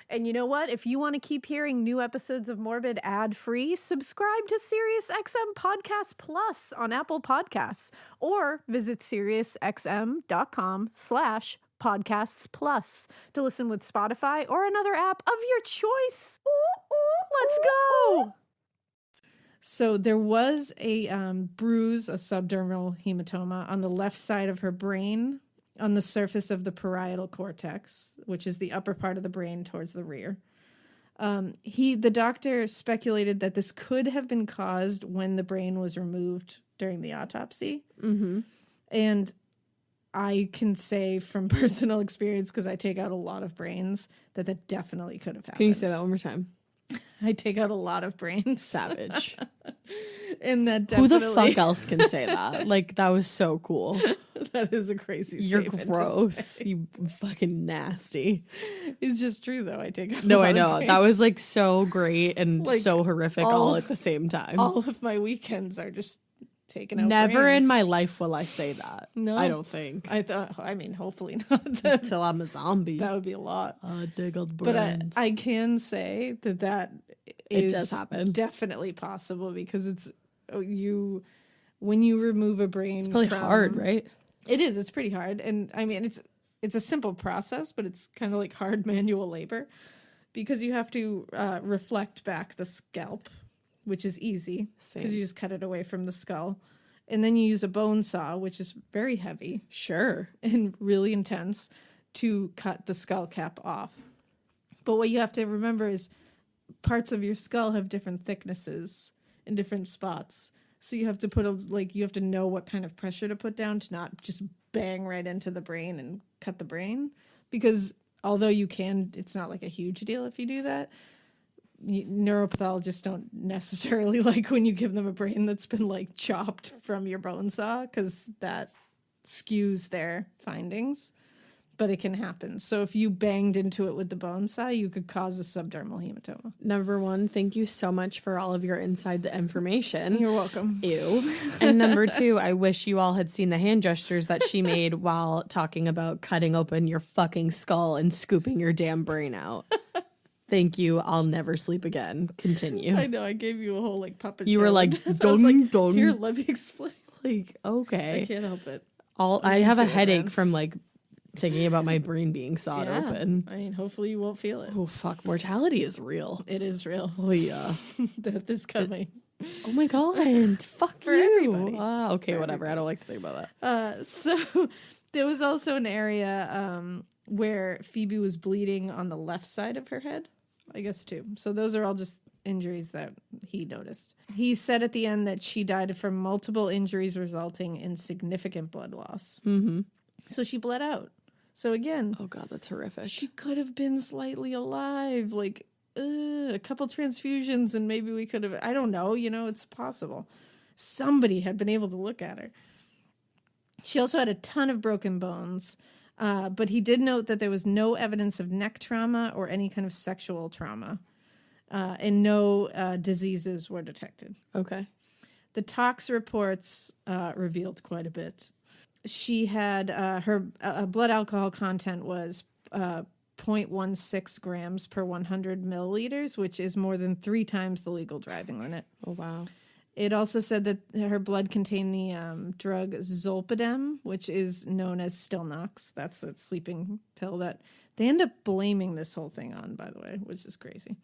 And you know what? If you want to keep hearing new episodes of Morbid ad-free, subscribe to SiriusXM Podcast Plus on Apple Podcasts or visit SiriusXM.com/podcasts plus to listen with Spotify or another app of your choice. Let's go. So there was a bruise, a subdermal hematoma on the left side of her brain on the surface of the parietal cortex, which is the upper part of the brain towards the rear. The doctor speculated that this could have been caused when the brain was removed during the autopsy. Mm-hmm. And I can say from personal experience, because I take out a lot of brains, that definitely could have happened. Can you say that one more time? I take out a lot of brains. Savage. And that Who definitely... the fuck else can say that? Like, that was so cool. That is a crazy You're statement. gross. You fucking nasty. It's just true, though. I take out a No, lot I of know. brains. That was like so great and Like, so horrific all at the same time. All of my weekends are just taken out. Never brains. in my life will I say that. No. I don't think. I mean, hopefully not. Until I'm a zombie. That would be a lot. Dig out the But brains. I can say that It is does happen. definitely possible because it's when you remove a brain. It's probably from, hard, right? It is. It's pretty hard, and I mean it's a simple process, but it's kind of like hard manual labor because you have to reflect back the scalp, which is easy because you just cut it away from the skull, and then you use a bone saw, which is very heavy, Sure. and really intense, to cut the skull cap off. But what you have to remember is parts of your skull have different thicknesses in different spots. So you have to you have to know what kind of pressure to put down to not just bang right into the brain and cut the brain. Because although you can, it's not like a huge deal if you do that. Neuropathologists don't necessarily like when you give them a brain that's been like chopped from your bone saw because that skews their findings. But it can happen. So if you banged into it with the bone saw, you could cause a subdermal hematoma. Number one, thank you so much for all of your inside the information. You're welcome. Ew. And number two, I wish you all had seen the hand gestures that she made while talking about cutting open your fucking skull and scooping your damn brain out. Thank you. I'll never sleep again. Continue. I know. I gave you a whole like puppet show. You were like, I was dun, like, dun. Here, let me explain. Like, okay. I can't help it. I have a into it, headache man. from like thinking about my brain being sawed open. I mean, hopefully you won't feel it. Oh, fuck. Mortality is real. It is real. Oh, yeah. Death is coming. Oh, my God. Fuck For you. everybody. Okay, For whatever. everybody. I don't like to think about that. So there was also an area where Phoebe was bleeding on the left side of her head, I guess, too. So those are all just injuries that he noticed. He said at the end that she died from multiple injuries resulting in significant blood loss. Mm-hmm. So she bled out. So again, Oh, God, that's horrific. she could have been slightly alive. Like, a couple transfusions and maybe we could have, I don't know, it's possible. Somebody had been able to look at her. She also had a ton of broken bones, but he did note that there was no evidence of neck trauma or any kind of sexual trauma, and no diseases were detected. Okay. The tox reports revealed quite a bit. She had her blood alcohol content was 0.16 grams per 100 milliliters, which is more than 3 times the legal driving limit. Oh, wow. It also said that her blood contained the drug zolpidem, which is known as Stilnox. That's the sleeping pill that they end up blaming this whole thing on, by the way, which is crazy.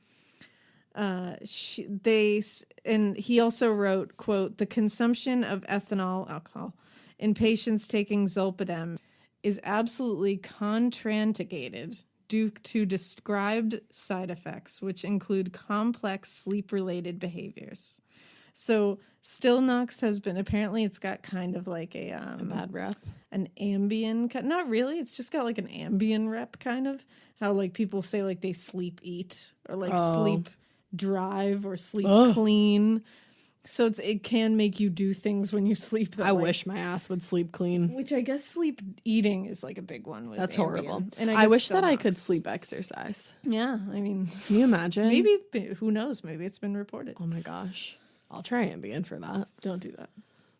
He also wrote, quote, "The consumption of ethanol alcohol in patients taking zolpidem is absolutely contraindicated due to described side effects, which include complex sleep-related behaviors." So Stilnox has been, apparently it's got kind of like a bad rep, an Ambien, not really, it's just got like an Ambien rep, kind of how like people say like they sleep eat or like sleep drive or sleep clean. So it can make you do things when you sleep. That I wish my ass would sleep clean. Which I guess sleep eating is like a big one. With That's Ambien. horrible. And I wish that I could sleep exercise. Yeah, I mean, can you imagine? Maybe, who knows? Maybe it's been reported. Oh my gosh. I'll try Ambien for that. Don't do that.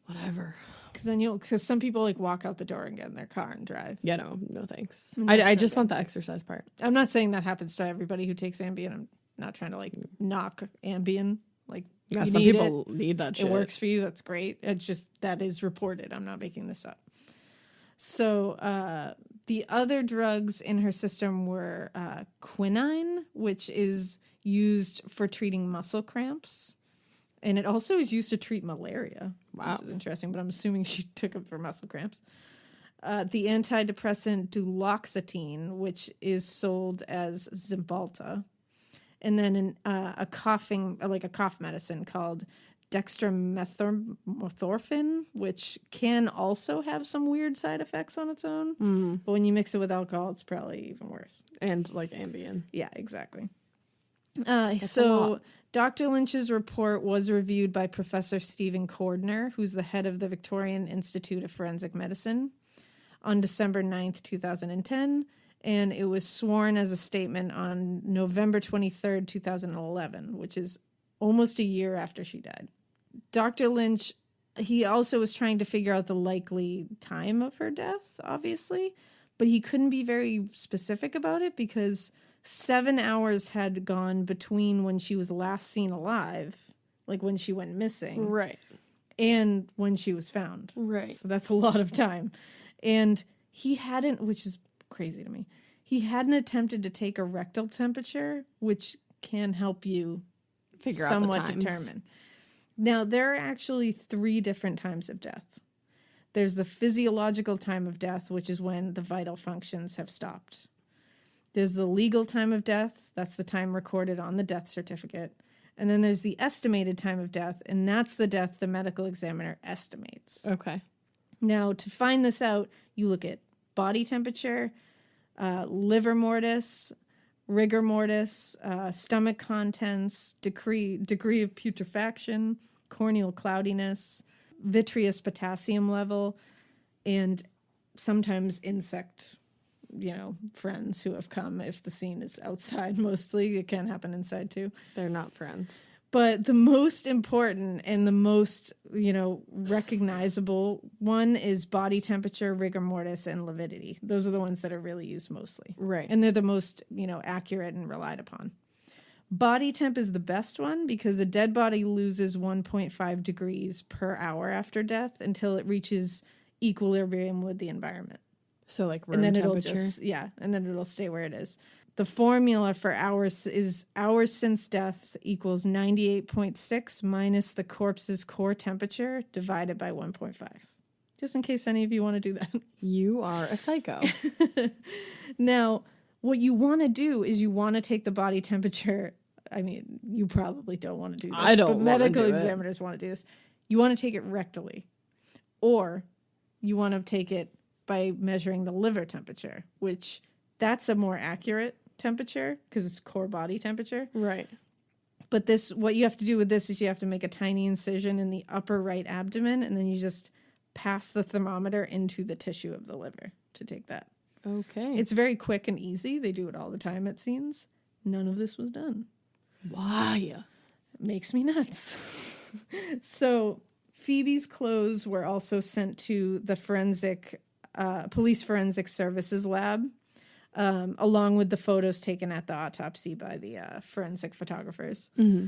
Whatever. Because some people like walk out the door and get in their car and drive. Yeah, no thanks. I just want the exercise part. I'm not saying that happens to everybody who takes Ambien. I'm not trying to like knock Ambien. Like, yeah, some people need that shit. It works for you. That's great. It's just that is reported. I'm not making this up. So the other drugs in her system were quinine, which is used for treating muscle cramps. And it also is used to treat malaria. Wow. Which is interesting, but I'm assuming she took it for muscle cramps. The antidepressant duloxetine, which is sold as Cymbalta. And then a cough medicine called dextromethorphan, which can also have some weird side effects on its own. Mm-hmm. But when you mix it with alcohol, it's probably even worse. And like Ambien. Yeah, exactly. So Dr. Lynch's report was reviewed by Professor Stephen Cordner, who's the head of the Victorian Institute of Forensic Medicine, on December 9th, 2010. And it was sworn as a statement on November 23rd, 2011, which is almost a year after she died. Dr. Lynch, he also was trying to figure out the likely time of her death, obviously, but he couldn't be very specific about it because 7 hours had gone between when she was last seen alive, like when she went missing. Right. And when she was found. Right. So that's a lot of time. And he hadn't, which is crazy to me, he hadn't attempted to take a rectal temperature, which can help you figure out somewhat the times. determine. Now, there are actually 3 different times of death. There's the physiological time of death, which is when the vital functions have stopped. There's the legal time of death. That's the time recorded on the death certificate. And then there's the estimated time of death, and that's the death the medical examiner estimates. Okay. Now, to find this out, you look at body temperature, liver mortis, rigor mortis, stomach contents, degree of putrefaction, corneal cloudiness, vitreous potassium level, and sometimes insect, friends who have come. If the scene is outside, mostly it can happen inside too. They're not friends. But the most important and the most, recognizable one is body temperature, rigor mortis, and lividity. Those are the ones that are really used mostly. Right. And they're the most, accurate and relied upon. Body temp is the best one because a dead body loses 1.5 degrees per hour after death until it reaches equilibrium with the environment. So like room temperature? And then it'll stay where it is. The formula for hours is hours since death equals 98.6 minus the corpse's core temperature divided by 1.5. Just in case any of you want to do that. You are a psycho. Now, what you want to do is you want to take the body temperature. I mean, you probably don't want to do this. I don't but medical examiners want to do this. You want to take it rectally. Or you want to take it by measuring the liver temperature, which that's a more accurate temperature because it's core body temperature. Right. But what you have to do with this is you have to make a tiny incision in the upper right abdomen, and then you just pass the thermometer into the tissue of the liver to take that. Okay. It's very quick and easy. They do it all the time, it seems. None of this was done. Why? It makes me nuts. So Phoebe's clothes were also sent to the police forensic services lab, along with the photos taken at the autopsy by the forensic photographers. Mm-hmm.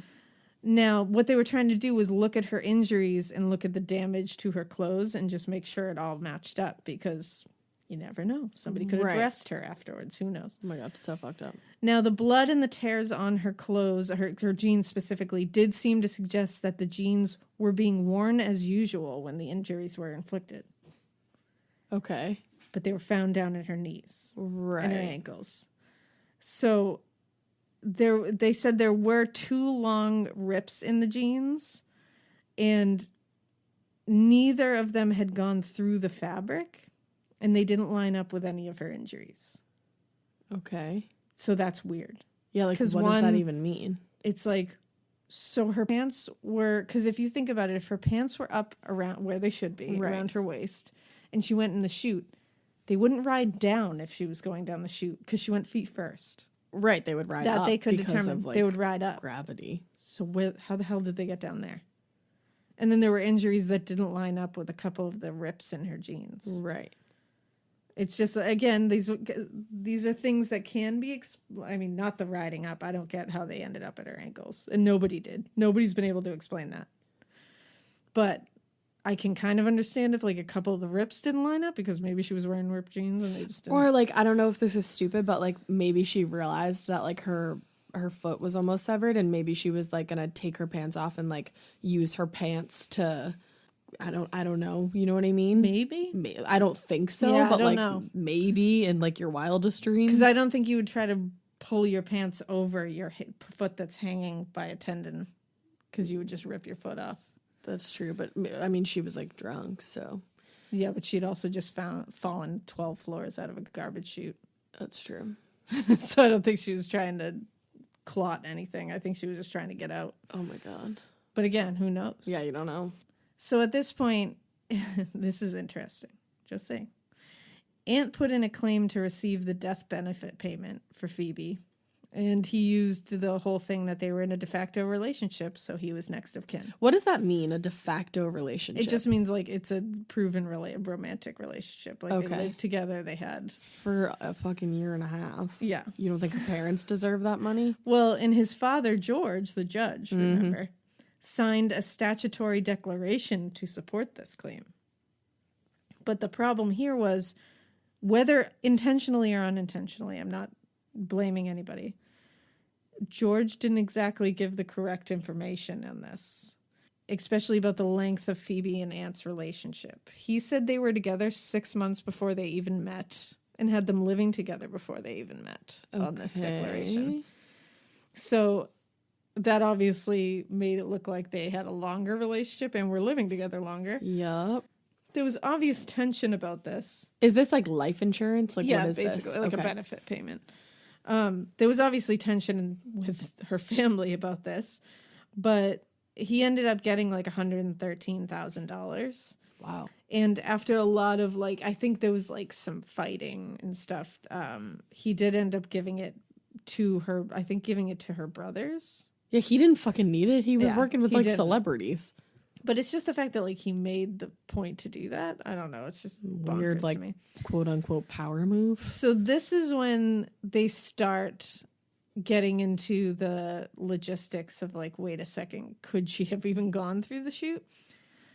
Now, what they were trying to do was look at her injuries and look at the damage to her clothes and just make sure it all matched up, because you never know. Somebody could have dressed her afterwards. Who knows? Oh my God, so fucked up. Now, the blood and the tears on her clothes, her jeans specifically, did seem to suggest that the jeans were being worn as usual when the injuries were inflicted. Okay. But they were found down at her knees Right. and her ankles. So they said there were 2 long rips in the jeans, and neither of them had gone through the fabric, and they didn't line up with any of her injuries. Okay. So that's weird. Yeah, like, what does that even mean? It's like, so her pants were, because if you think about it, if her pants were up around where they should be, around her waist, and she went in the chute, they wouldn't ride down if she was going down the chute, because she went feet first. Right, they would ride That up. they could because determine. of, like, they would ride up. Gravity. So how the hell did they get down there? And then there were injuries that didn't line up with a couple of the rips in her jeans. Right. It's just, again, these are things that can be, not the riding up. I don't get how they ended up at her ankles. And nobody did. Nobody's been able to explain that. But I can kind of understand if, like, a couple of the rips didn't line up, because maybe she was wearing ripped jeans and they just didn't. Or, like, I don't know if this is stupid, but, like, maybe she realized that, like, her foot was almost severed, and maybe she was, like, gonna take her pants off and, like, use her pants to, I don't know, you know what I mean? Maybe. I don't think so, Yeah, but, I don't like, know. maybe in, like, your wildest dreams. Because I don't think you would try to pull your pants over your foot that's hanging by a tendon, because you would just rip your foot off. That's true, but I mean, she was, like, drunk, so. Yeah, but she'd also just fallen 12 floors out of a garbage chute. That's true. So I don't think she was trying to clot anything. I think she was just trying to get out. Oh my God. But again, who knows? Yeah, you don't know. So at this point, this is interesting. Just saying. Ant put in a claim to receive the death benefit payment for Phoebe, and he used the whole thing that they were in a de facto relationship, so he was next of kin. What does that mean, a de facto relationship? It just means, like, it's a proven romantic relationship. Like, they lived together, they had... For a fucking year and a half. Yeah. You don't think her parents deserve that money? Well, and his father, George, the judge, remember, signed a statutory declaration to support this claim. But the problem here was, whether intentionally or unintentionally, I'm not blaming anybody, George didn't exactly give the correct information on this, especially about the length of Phoebe and Ant's relationship. He said they were together 6 months before they even met, and had them living together before they even met on this declaration. So that obviously made it look like they had a longer relationship and were living together longer. Yup. There was obvious tension about this. Is this like life insurance? Like, Yeah, what is basically, this? like a benefit payment. There was obviously tension with her family about this, but he ended up getting like $113,000. Wow. And after a lot of, like, I think there was like some fighting and stuff, he did end up giving it to her, I think giving it to her brothers. Yeah, he didn't fucking need it. He was Yeah, working with he like didn't. celebrities. But it's just the fact that, like, he made the point to do that. I don't know. It's just Weird, bonkers like, to me. quote unquote power moves. So this is when they start getting into the logistics of, like, wait a second, could she have even gone through the shoot?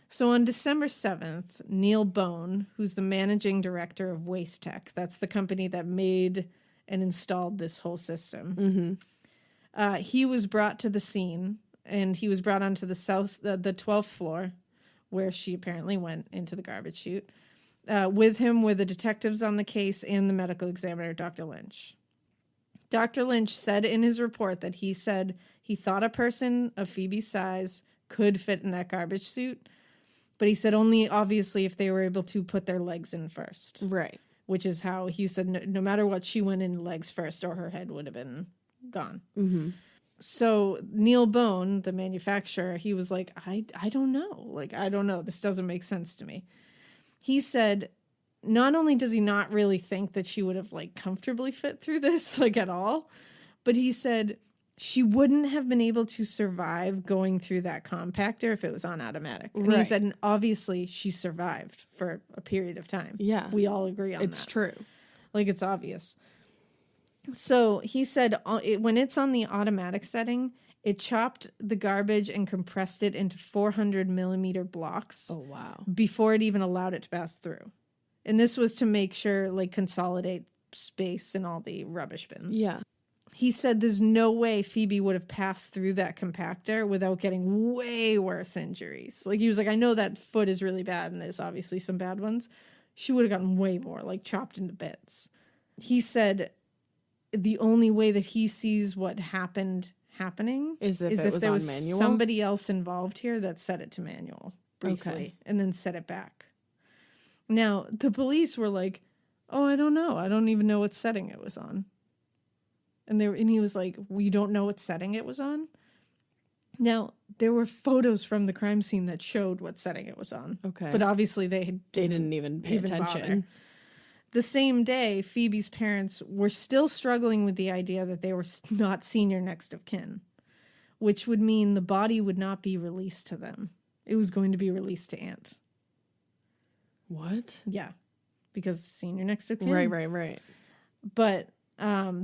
So on December 7th, Neil Bone, who's the managing director of Waste Tech, that's the company that made and installed this whole system, he was brought to the scene. And he was brought onto the 12th floor, where she apparently went into the garbage chute. With him were the detectives on the case and the medical examiner, Dr. Lynch. Dr. Lynch said in his report that he said he thought a person of Phoebe's size could fit in that garbage chute, but he said only obviously if they were able to put their legs in first. Right. which is how he said no matter what, she went in legs first or her head would have been gone. Mm-hmm. So Neil Bone, the manufacturer, he was like, I don't know. Like, I don't know. This doesn't make sense to me. He said, not only does he not really think that she would have like comfortably fit through this, like at all, but he said she wouldn't have been able to survive going through that compactor if it was on automatic. And he said, and obviously she survived for a period of time. Yeah. We all agree on that. It's true. Like, it's obvious. So he said when it's on the automatic setting, it chopped the garbage and compressed it into 400 millimeter blocks. Oh, wow. Before it even allowed it to pass through. And this was to make sure, like, consolidate space in all the rubbish bins. Yeah. He said there's no way Phoebe would have passed through that compactor without getting way worse injuries. Like, he was like, I know that foot is really bad and there's obviously some bad ones. She would have gotten way more, like chopped into bits. He said the only way that he sees what happening is if there was manual? somebody else involved here that set it to manual briefly and then set it back. Now, the police were like, oh, I don't know. I don't even know what setting it was on. And he was like, well, you don't know what setting it was on? Now, there were photos from the crime scene that showed what setting it was on. Okay. But obviously they didn't even pay attention. Bother. The same day, Phoebe's parents were still struggling with the idea that they were not senior next of kin, which would mean the body would not be released to them. It was going to be released to Aunt. What? Yeah, because senior next of kin. Right. But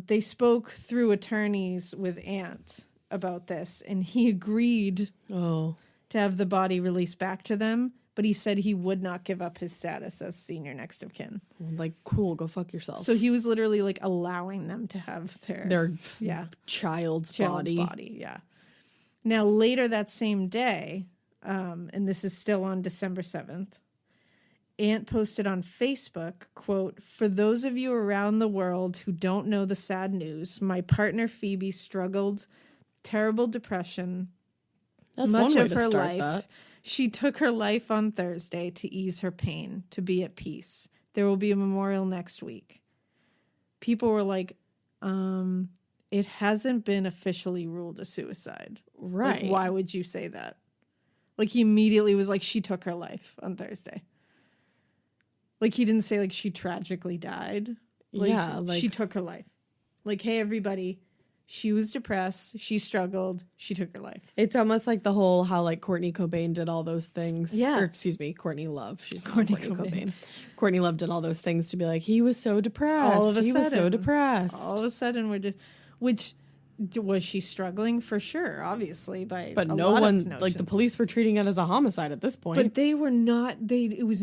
they spoke through attorneys with Aunt about this, and he agreed to have the body released back to them, but he said he would not give up his status as senior next of kin. Like, cool, go fuck yourself. So he was literally like allowing them to have their child's body. Yeah. Now, later that same day, and this is still on December 7th, Aunt posted on Facebook, quote, "For those of you around the world who don't know the sad news, my partner Phoebe struggled terrible depression That's much one way of to her start life. that. She took her life on Thursday to ease her pain, to be at peace. There will be a memorial next week." People were like, it hasn't been officially ruled a suicide. Right. Like, why would you say that? Like, he immediately was like, she took her life on Thursday. Like, he didn't say, like, she tragically died. Like, yeah, like, she took her life. Like, hey, everybody, she was depressed. She struggled. She took her life. It's almost like the whole how, like, Courtney Cobain did all those things. Yeah. Or, excuse me, Courtney Love. She's not Courtney Courtney Cobain. Cobain. Courtney Love did all those things to be like, he was so depressed. All of a he sudden. was so depressed. All of a sudden, we're just... Which... Was she struggling? For sure, obviously, but no one, like, the police were treating it as a homicide at this point. But they were not. It was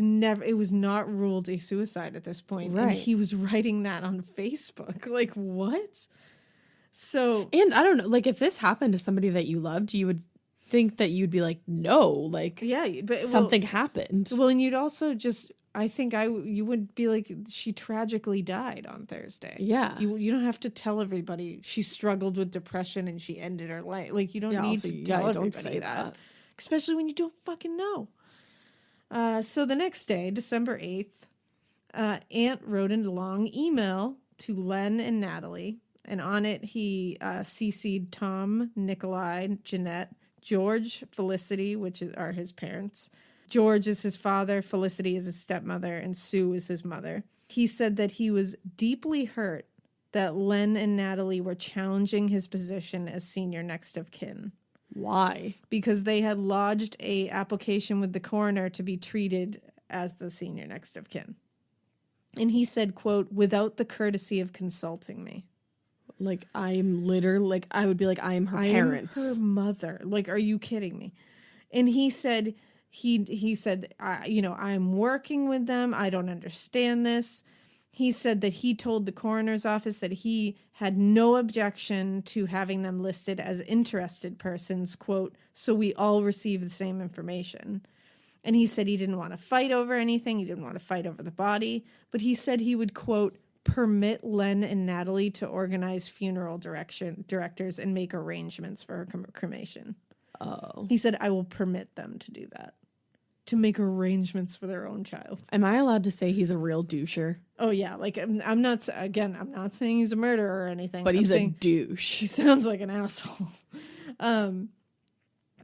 not ruled a suicide at this point. Right. And he was writing that on Facebook. Like, what? So, and I don't know, like, if this happened to somebody that you loved, you would think that you'd be like, no, like, yeah, but something happened. Well, and you'd also just, I think you would be like, she tragically died on Thursday. Yeah. You don't have to tell everybody she struggled with depression and she ended her life. Like, you don't need to tell everybody say that. Especially when you don't fucking know. So the next day, December 8th, Aunt wrote a long email to Len and Natalie. And on it, he CC'd Tom, Nikolai, Jeanette, George, Felicity, which are his parents. George is his father, Felicity is his stepmother, and Sue is his mother. He said that he was deeply hurt that Len and Natalie were challenging his position as senior next of kin. Why? Because they had lodged a application with the coroner to be treated as the senior next of kin. And he said, quote, "without the courtesy of consulting me." Like, I'm literally, like, I would be like, I am her parents. I am her mother. Like, are you kidding me? And he said... He said, I'm working with them. I don't understand this. He said that he told the coroner's office that he had no objection to having them listed as interested persons, quote, "so we all receive the same information." And he said he didn't want to fight over anything. He didn't want to fight over the body. But he said he would, quote, "permit Len and Natalie to organize funeral directors and make arrangements for her cremation." Oh. He said, "I will permit them to do that." to make arrangements for their own child. Am I allowed to say he's a real doucher? Oh yeah, like I'm not saying he's a murderer or anything. But he's a He douche. sounds like an asshole.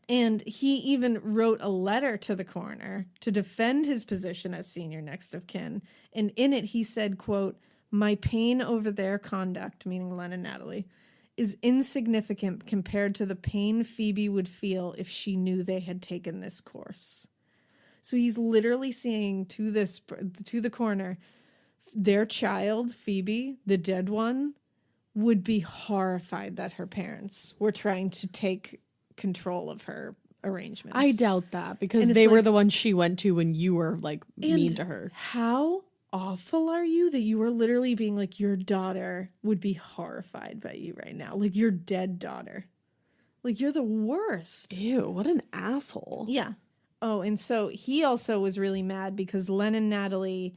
And he even wrote a letter to the coroner to defend his position as senior next of kin. And in it, he said, quote, "My pain over their conduct," meaning Len and Natalie, "is insignificant compared to the pain Phoebe would feel if she knew they had taken this course." So he's literally saying to the coroner, their child, Phoebe, the dead one, would be horrified that her parents were trying to take control of her arrangements. I doubt that, because And it's they were like- the ones she went to when you were like mean And to her. How awful are you that you were literally being like, your daughter would be horrified by you right now? Like your dead daughter. Like you're the worst. Ew, what an asshole. Yeah. Oh, and so he also was really mad because Len and Natalie,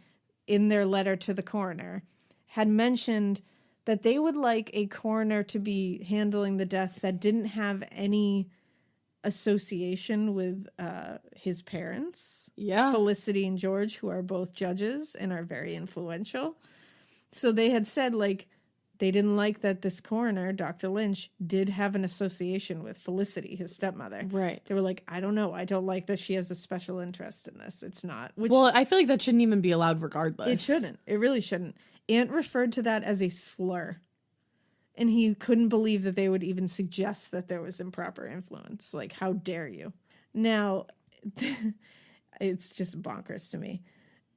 in their letter to the coroner, had mentioned that they would like a coroner to be handling the death that didn't have any association with his parents. Yeah. Felicity and George, who are both judges and are very influential. So they had said, like, they didn't like that this coroner, Dr. Lynch, did have an association with Felicity, his stepmother. Right. They were like, I don't know. I don't like that she has a special interest in this. It's not. Which Well, I feel like that shouldn't even be allowed regardless. it shouldn't. It really shouldn't. Ant referred to that as a slur. And he couldn't believe that they would even suggest that there was improper influence. Like, how dare you? Now, it's just bonkers to me.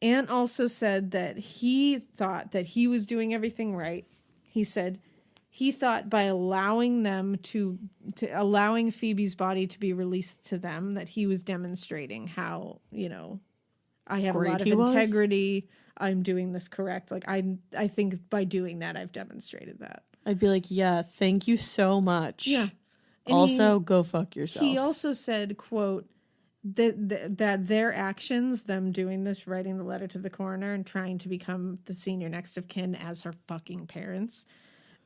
Ant also said that he thought that he was doing everything right. He said he thought by allowing them to allowing Phoebe's body to be released to them, that he was demonstrating how, I have Great a lot of he was. integrity. I'm doing this correct. Like I think by doing that, I've demonstrated that. I'd be like, yeah, thank you so much. Yeah. And Also, go fuck yourself. He also said, quote, that their actions, them doing this, writing the letter to the coroner and trying to become the senior next of kin as her fucking parents,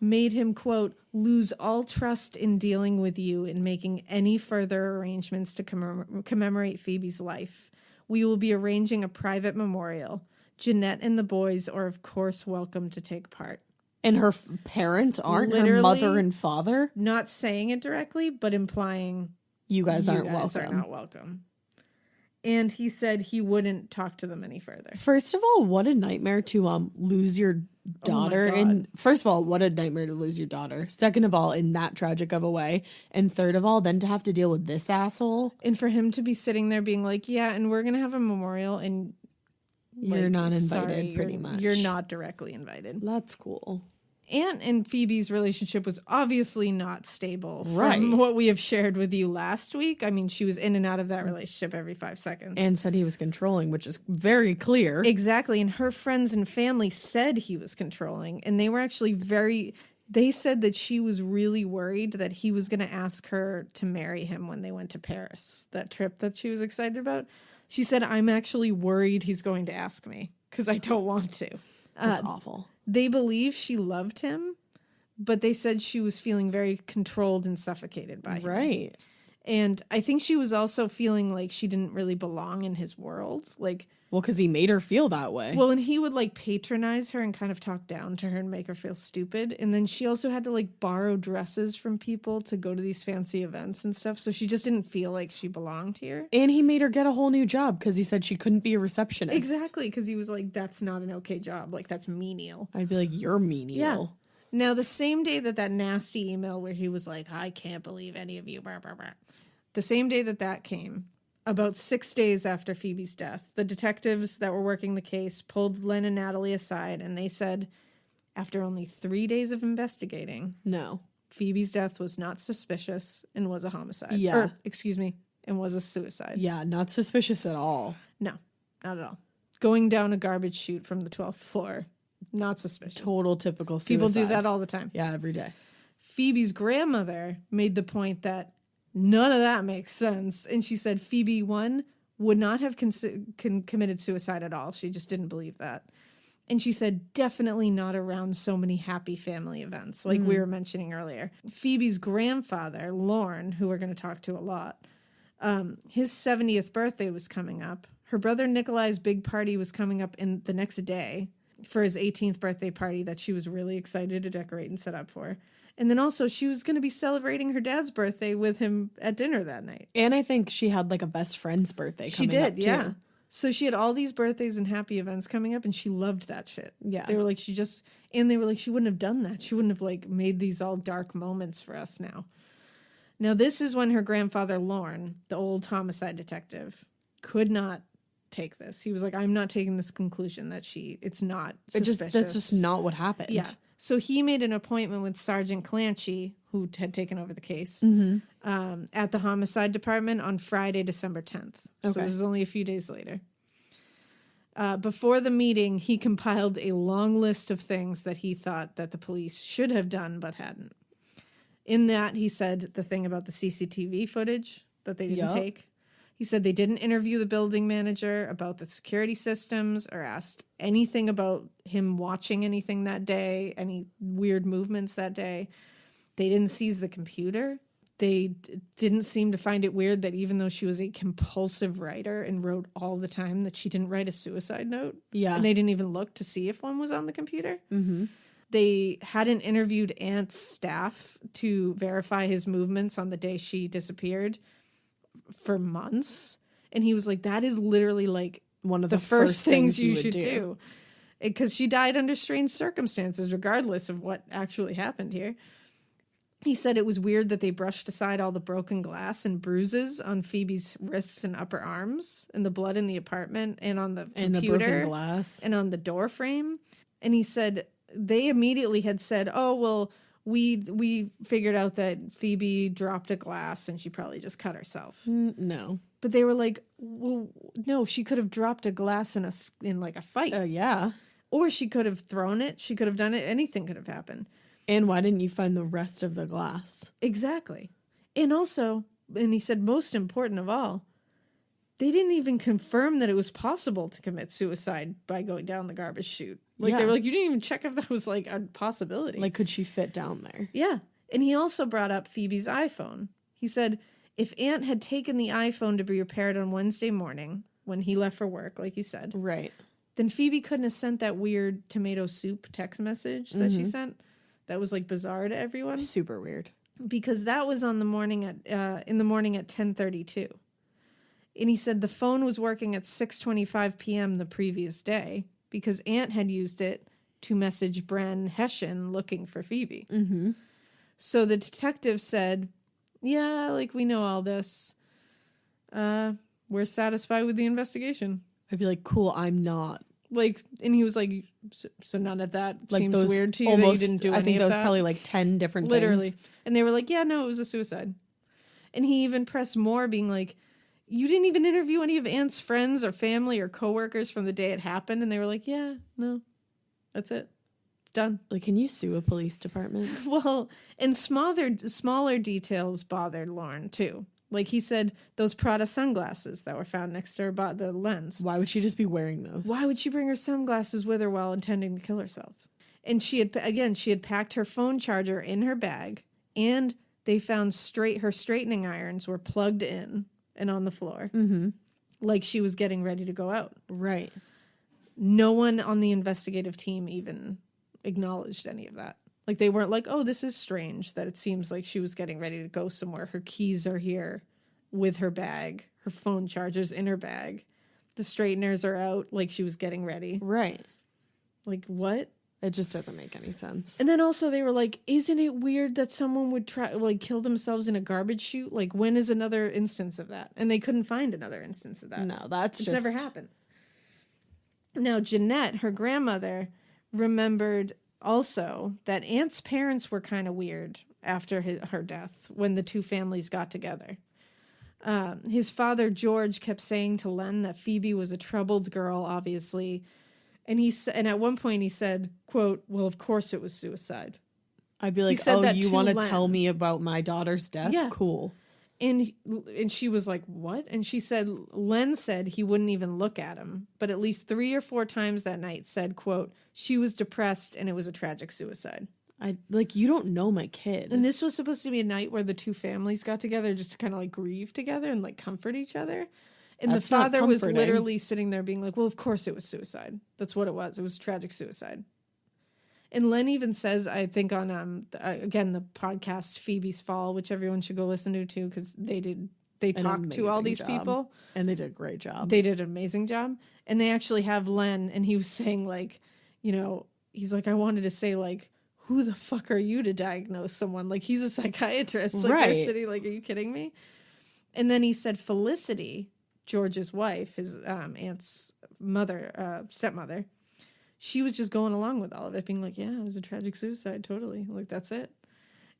made him, quote, lose all trust in dealing with you and making any further arrangements to commemorate Phoebe's life. We will be arranging a private memorial. Jeanette and the boys are, of course, welcome to take part. And her parents aren't? Her Literally, mother and father? Not saying it directly, but implying You guys aren't are welcome. not welcome. And he said he wouldn't talk to them any further. First of all, what a nightmare to lose your daughter. God. And first of all, what a nightmare to lose your daughter. Second of all, in that tragic of a way. And third of all, then to have to deal with this asshole. And for him to be sitting there being like, yeah, and we're going to have a memorial and You're not invited, sorry, pretty much. You're not directly invited. That's cool. Ant and Phoebe's relationship was obviously not stable Right. from what we have shared with you last week. I mean, she was in and out of that relationship every 5 seconds. And said he was controlling, which is very clear. Exactly. And her friends and family said he was controlling. And they were actually they said that she was really worried that he was going to ask her to marry him when they went to Paris, that trip that she was excited about. She said, I'm actually worried he's going to ask me because I don't want to. That's awful. They believe she loved him, but they said she was feeling very controlled and suffocated by him. Right. And I think she was also feeling like she didn't really belong in his world. Like, Well, because he made her feel that way. well, and he would like patronize her and kind of talk down to her and make her feel stupid. And then she also had to like borrow dresses from people to go to these fancy events and stuff. So she just didn't feel like she belonged here. And he made her get a whole new job because he said she couldn't be a receptionist. Exactly. Because he was like, that's not an okay job. Like, that's menial. I'd be like, you're menial. Yeah. Now, the same day that nasty email where he was like, I can't believe any of you, blah, blah, blah. The same day that came, about 6 days after Phoebe's death, the detectives that were working the case pulled Len and Natalie aside, and they said, after only 3 days of investigating, No. Phoebe's death was not suspicious and was a homicide. Yeah. Or, excuse me, and was a suicide. Yeah, not suspicious at all. No, not at all. Going down a garbage chute from the 12th floor, not suspicious. Total typical suicide. People do that all the time. Yeah, every day. Phoebe's grandmother made the point that none of that makes sense. And she said Phoebe, one, would not have committed suicide at all. She just didn't believe that. And she said definitely not around so many happy family events like we were mentioning earlier. Phoebe's grandfather, Lorne, who we're going to talk to a lot, His 70th birthday was coming up. Her brother Nikolai's big party was coming up in the next day for his 18th birthday party that she was really excited to decorate and set up for. And then also she was going to be celebrating her dad's birthday with him at dinner that night. And I think she had like a best friend's birthday coming up too. Yeah. So she had all these birthdays and happy events coming up, and she loved that shit. Yeah. They were like, she wouldn't have done that. She wouldn't have like made these all dark moments for us now. Now, this is when her grandfather, Lorne, the old homicide detective, could not take this. He was like, I'm not taking this conclusion that it's not suspicious. That's just not what happened. Yeah. So he made an appointment with Sergeant Clancy, who had taken over the case, at the homicide department on Friday, December 10th. So this is only a few days later. Before the meeting, he compiled a long list of things that he thought that the police should have done but hadn't. In that, he said the thing about the CCTV footage that they didn't take. He said they didn't interview the building manager about the security systems or asked anything about him watching anything that day, any weird movements that day. They didn't seize the computer. They didn't seem to find it weird that even though she was a compulsive writer and wrote all the time, that she didn't write a suicide note. Yeah. And they didn't even look to see if one was on the computer. Mm-hmm. They hadn't interviewed Ant's staff to verify his movements on the day she disappeared for months. And he was like, that is literally like one of the first things you would should do. Because she died under strange circumstances, regardless of what actually happened here. He said it was weird that they brushed aside all the broken glass and bruises on Phoebe's wrists and upper arms and the blood in the apartment and on the computer and the broken glass and on the door frame. And he said they immediately had said, oh, well, we figured out that Phoebe dropped a glass and she probably just cut herself. No. But they were like, well, no, she could have dropped a glass in like a fight. Yeah. Or she could have thrown it. She could have done it. Anything could have happened. And why didn't you find the rest of the glass? Exactly. And also, and he said most important of all, they didn't even confirm that it was possible to commit suicide by going down the garbage chute. Like, they were like, you didn't even check if that was like a possibility. Like, could she fit down there? Yeah. And he also brought up Phoebe's iPhone. He said if Aunt had taken the iPhone to be repaired on Wednesday morning when he left for work, like he said, right, then Phoebe couldn't have sent that weird tomato soup text message that she sent. That was like bizarre to everyone. Super weird. Because that was on the morning at in the morning at 10:32. And he said the phone was working at 6:25 p.m. the previous day because Aunt had used it to message Bren Hessian looking for Phoebe. Mm-hmm. So the detective said, yeah, like, we know all this. We're satisfied with the investigation. I'd be like, cool, I'm not. Like, and he was like, so none of that like seems those weird to you almost, that you didn't do any of that? I think those probably like 10 different Literally. things. And they were like, yeah, no, it was a suicide. And he even pressed more, being like, you didn't even interview any of Aunt's friends or family or coworkers from the day it happened. And they were like, yeah, no, that's it. It's done. Like, can you sue a police department? Well, and smaller details bothered Lorne, too. Like, he said those Prada sunglasses that were found next to the lens. Why would she just be wearing those? Why would she bring her sunglasses with her while intending to kill herself? And she had packed her phone charger in her bag, and they found her straightening irons were plugged in and on the floor. Mm-hmm. Like she was getting ready to go out. Right. No one on the investigative team even acknowledged any of that. Like, they weren't like, oh, this is strange that it seems like she was getting ready to go somewhere. Her keys are here with her bag. Her phone charger's in her bag. The straighteners are out like she was getting ready. Right. Like, what? It just doesn't make any sense. And then also they were like, isn't it weird that someone would try, like, kill themselves in a garbage chute? Like, when is another instance of that? And they couldn't find another instance of that. No, it's just never happened. Now, Jeanette, her grandmother, remembered also that Aunt's parents were kind of weird after her death when the two families got together. His father, George, kept saying to Len that Phoebe was a troubled girl, obviously. And at one point he said, quote, well, of course it was suicide. I'd be like, oh, you want to tell me about my daughter's death? Yeah. Cool. And she was like, what? And she said, Len said he wouldn't even look at him, but at least 3 or 4 times that night said, quote, she was depressed and it was a tragic suicide. You don't know my kid. And this was supposed to be a night where the two families got together just to kind of like grieve together and like comfort each other. And That's the not father was comforting. literally sitting there being like, well, of course it was suicide. That's what it was. It was tragic suicide. And Len even says, I think on, again, the podcast Phoebe's Fall, which everyone should go listen to too, because they talked to all these people. And they did a great job. They did an amazing job. And they actually have Len, and he was saying like, he's like, I wanted to say like, who the fuck are you to diagnose someone? Like, he's a psychiatrist. Like, Right. they're sitting like, are you kidding me? And then he said Felicity, George's wife, his aunt's mother, stepmother, she was just going along with all of it, being like, yeah, it was a tragic suicide, totally. Like, that's it.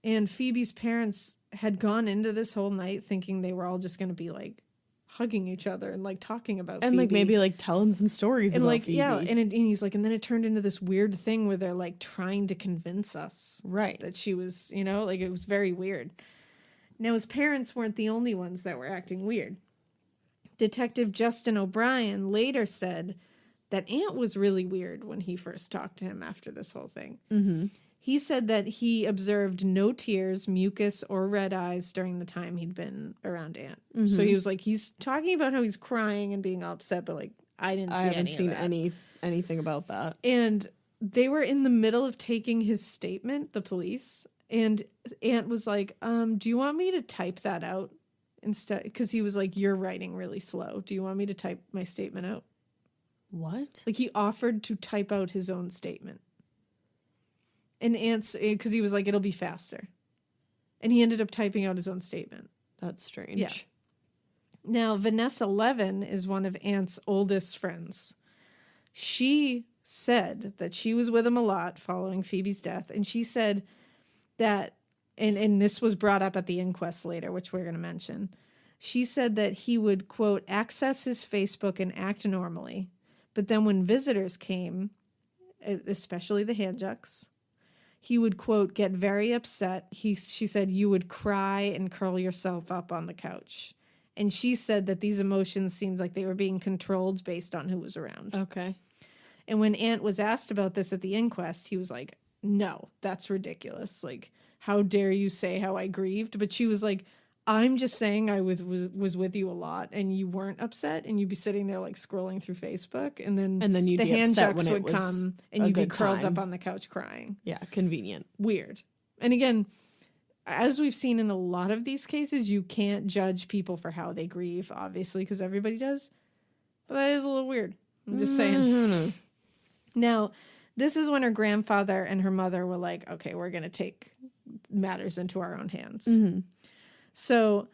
And Phoebe's parents had gone into this whole night thinking they were all just going to be, like, hugging each other and, like, talking about and, Phoebe. like, maybe, like, telling some stories and, about like, Phoebe. yeah, and he's like, and then it turned into this weird thing where they're, like, trying to convince us. Right. That she was, like, it was very weird. Now, his parents weren't the only ones that were acting weird. Detective Justin O'Brien later said that Aunt was really weird when he first talked to him after this whole thing. Mm-hmm. He said that he observed no tears, mucus, or red eyes during the time he'd been around Aunt. Mm-hmm. So he was like, he's talking about how he's crying and being upset, but like, I haven't seen anything about that. And they were in the middle of taking his statement, the police, and Aunt was like, do you want me to type that out instead? Because he was like, you're writing really slow. Do you want me to type my statement out? What? Like, he offered to type out his own statement. And Aunt's, because he was like, it'll be faster. And he ended up typing out his own statement. That's strange. Yeah. Now, Vanessa Levin is one of Aunt's oldest friends. She said that she was with him a lot following Phoebe's death. And she said that, and this was brought up at the inquest later, which we're going to mention. She said that he would, quote, access his Facebook and act normally. But then when visitors came, especially the Handsjuks, he would, quote, get very upset. She said, you would cry and curl yourself up on the couch. And she said that these emotions seemed like they were being controlled based on who was around. Okay. And when Aunt was asked about this at the inquest, he was like, no, that's ridiculous. Like, how dare you say how I grieved? But she was like, I'm just saying I was with you a lot and you weren't upset, and you'd be sitting there like scrolling through Facebook, and then you'd the be upset when Handsjuks it would was come and a you'd be good curled time. up on the couch crying. Yeah, convenient. Weird. And again, as we've seen in a lot of these cases, you can't judge people for how they grieve, obviously, because everybody does. But that is a little weird. I'm just saying. Now, this is when her grandfather and her mother were like, okay, we're going to take matters into our own hands. Mm-hmm. So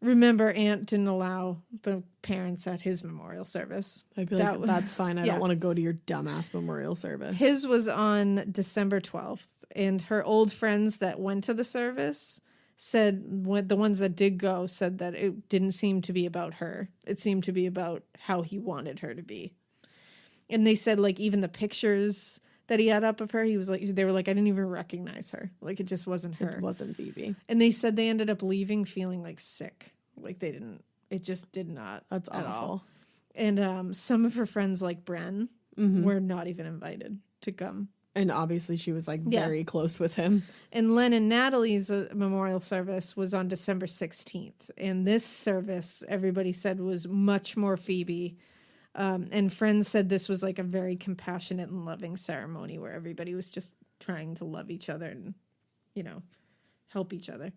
remember, Aunt didn't allow the parents at his memorial service. I'd be like, that's fine. I Yeah. don't want to go to your dumbass memorial service. His was on December 12th, and her old friends that went to the service said, the ones that did go said that it didn't seem to be about her. It seemed to be about how he wanted her to be. And they said, like, even the pictures that he had up of her, they were like, I didn't even recognize her. Like, it just wasn't her. It wasn't Phoebe. And they said they ended up leaving feeling like sick. Like, it just did not. That's at awful. all. And some of her friends, like Bren, were not even invited to come. And obviously she was like very close with him. And Len and Natalie's memorial service was on December 16th. And this service, everybody said, was much more Phoebe. And friends said this was like a very compassionate and loving ceremony where everybody was just trying to love each other and, help each other.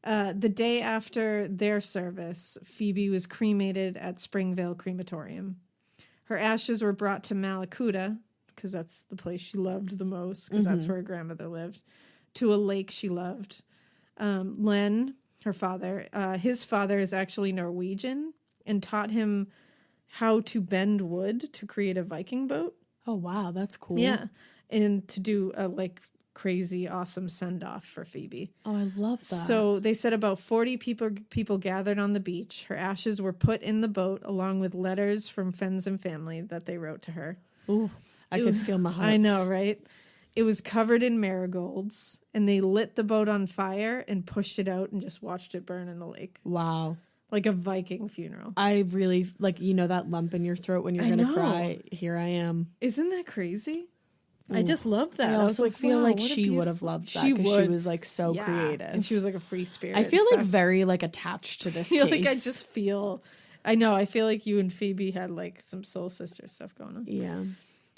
The day after their service, Phoebe was cremated at Springvale Crematorium. Her ashes were brought to Malakuta, because that's the place she loved the most, because that's where her grandmother lived, to a lake she loved. Len, her father, his father is actually Norwegian and taught him how to bend wood to create a Viking boat. Oh, wow. That's cool. Yeah. And to do a crazy, awesome send-off for Phoebe. Oh, I love that. So they said about 40 people gathered on the beach. Her ashes were put in the boat along with letters from friends and family that they wrote to her. Ooh, I could feel my heart. I know, right? It was covered in marigolds, and they lit the boat on fire and pushed it out and just watched it burn in the lake. Wow. Like a Viking funeral. I really, that lump in your throat when you're going to cry. Here I am. Isn't that crazy? I just love that. I was also like, feel wow, like what a she would have loved that because she was like so creative. And she was like a free spirit. I feel like so very like attached to this I feel case. like I just feel, I know, I feel like you and Phoebe had like some soul sister stuff going on. Yeah.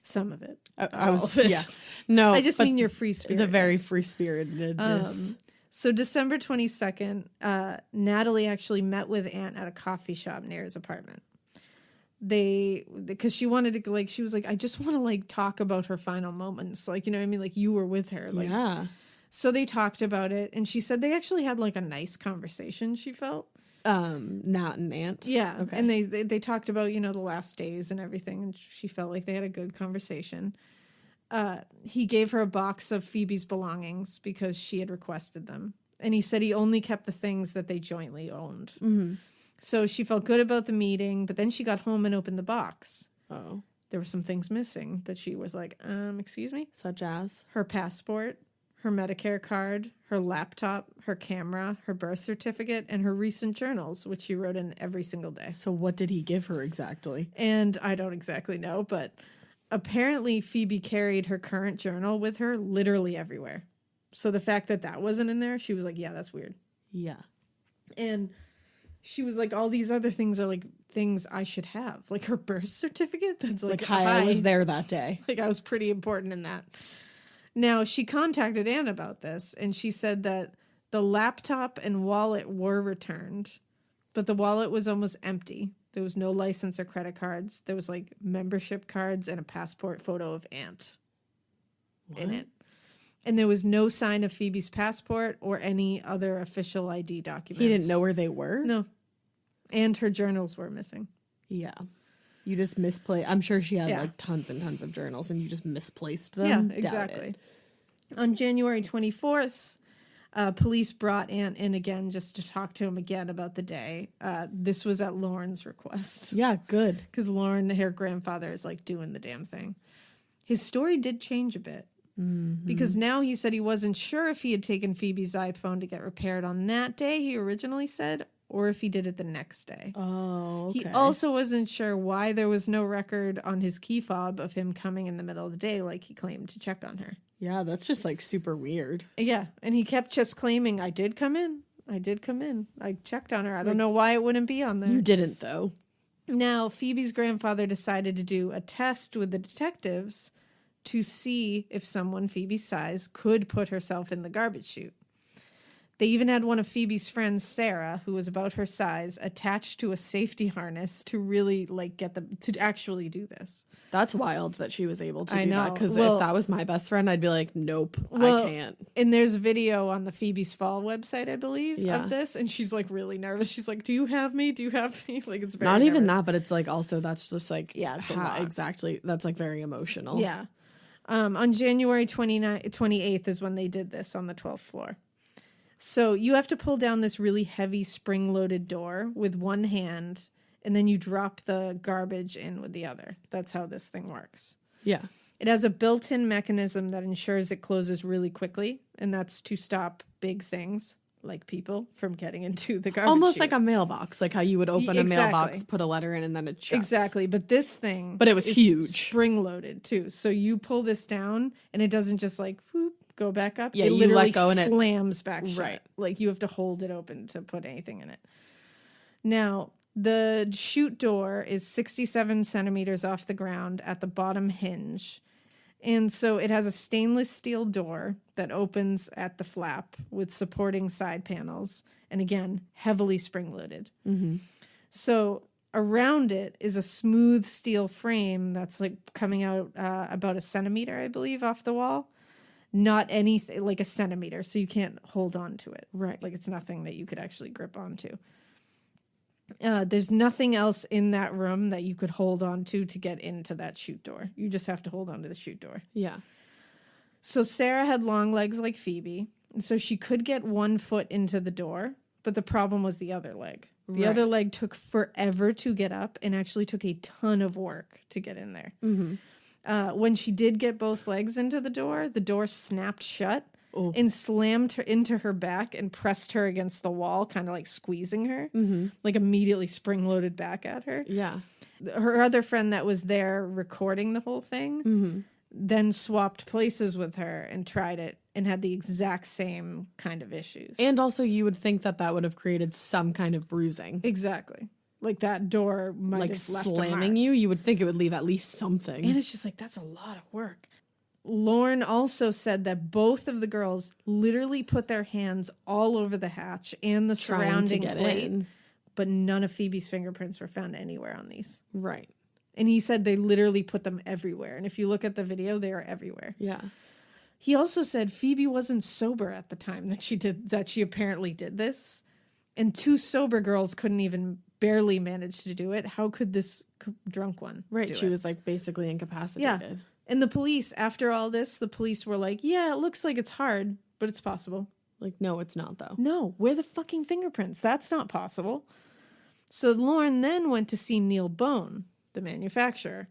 Some of it. I was, yeah. No. I just but mean your free spirit. The very free spiritedness. So December 22nd, Natalie actually met with Aunt at a coffee shop near his apartment. Because she wanted to, like, she was like, I just want to, like, talk about her final moments. Like, you know what I mean? Like, you were with her. Like, yeah. So they talked about it, and she said they actually had, like, a nice conversation, she felt. Nat and Aunt. Yeah. Okay. And they talked about, you know, the last days and everything, and she felt like they had a good conversation. He gave her a box of Phoebe's belongings because she had requested them. And he said he only kept the things that they jointly owned. Mm-hmm. So she felt good about the meeting, but then she got home and opened the box. Oh. There were some things missing that she was like, excuse me? Such as? Her passport, her Medicare card, her laptop, her camera, her birth certificate, and her recent journals, which she wrote in every single day. So what did he give her exactly? And I don't exactly know, but apparently Phoebe carried her current journal with her literally everywhere. So the fact that that wasn't in there, she was like, yeah, that's weird. Yeah. And she was like, all these other things are like things I should have. Like her birth certificate. That's like hi, I was there that day. Like I was pretty important in that. Now, she contacted Anne about this, and she said that the laptop and wallet were returned, but the wallet was almost empty. There was no license or credit cards. There was like membership cards and a passport photo of Aunt in it. And there was no sign of Phoebe's passport or any other official ID documents. He didn't know where they were? No. And her journals were missing. Yeah. You just misplaced. I'm sure she had like tons and tons of journals and you just misplaced them. Yeah, exactly. On January 24th, police brought Aunt in again just to talk to him again about the day. This was at Lauren's request. Yeah, good. Because Lauren, her grandfather, is like doing the damn thing. His story did change a bit. Mm-hmm. Because now he said he wasn't sure if he had taken Phoebe's iPhone to get repaired on that day, he originally said, or if he did it the next day. Oh, okay. He also wasn't sure why there was no record on his key fob of him coming in the middle of the day like he claimed to check on her. Yeah, that's just like super weird. Yeah, and he kept just claiming, I did come in. I checked on her. I don't know why it wouldn't be on there. You didn't, though. Now, Phoebe's grandfather decided to do a test with the detectives to see if someone Phoebe's size could put herself in the garbage chute. They even had one of Phoebe's friends, Sarah, who was about her size, attached to a safety harness to really like get them to actually do this. That's wild that she was able to do know. that. Because if that was my best friend, I'd be like, nope, I can't. And there's video on the Phoebe's Fall website, I believe, Yeah. of this. And she's like really nervous. She's like, do you have me? Do you have me? Like it's very Not even nervous. that, but it's like also that's just like, Yeah, it's a lot. exactly. That's like very emotional. Yeah. On January 28th is when they did this on the 12th floor. So you have to pull down this really heavy spring-loaded door with one hand, and then you drop the garbage in with the other. That's how this thing works. Yeah. It has a built-in mechanism that ensures it closes really quickly, and that's to stop big things like people from getting into the garbage Almost chute. like a mailbox, like how you would open a mailbox, Exactly. put a letter in, and then it shuts. Exactly, but this thing But it was is huge. spring-loaded too. So you pull this down, and it doesn't just like whoop, go back up. Yeah, it you literally let go and it slams back shut. Right. Like you have to hold it open to put anything in it. Now, the chute door is 67 centimeters off the ground at the bottom hinge. And so it has a stainless steel door that opens at the flap with supporting side panels. And again, heavily spring-loaded. Mm-hmm. So around it is a smooth steel frame that's like coming out about a centimeter, I believe, off the wall. Not anything like a centimeter, so you can't hold on to it. Right. Like it's nothing that you could actually grip onto. There's nothing else in that room that you could hold on to get into that chute door. You just have to hold on to the chute door. Yeah. So Sarah had long legs like Phoebe, so she could get one foot into the door, but the problem was the other leg. The other leg took forever to get up and actually took a ton of work to get in there. Mm-hmm. When she did get both legs into the door snapped shut and slammed her into her back and pressed her against the wall, kind of like squeezing her, like immediately spring-loaded back at her. Yeah. Her other friend that was there recording the whole thing, then swapped places with her and tried it and had the exact same kind of issues. And also you would think that that would have created some kind of bruising. Exactly. Like that door might like have left slamming you would think it would leave at least something. And it's just like, that's a lot of work. Lauren also said that both of the girls literally put their hands all over the hatch and the surrounding plate, but none of Phoebe's fingerprints were found anywhere on these. Right. And he said they literally put them everywhere. And if you look at the video, they are everywhere. Yeah. He also said Phoebe wasn't sober at the time that she apparently did this. And 2 sober girls couldn't even barely manage to do it. How could this drunk one do it? She was like basically incapacitated. Yeah. And the police, after all this, the police were like, yeah, it looks like it's hard, but it's possible. Like, no, it's not, though. No, where are the fucking fingerprints? That's not possible. So Lauren then went to see Neil Bone, the manufacturer.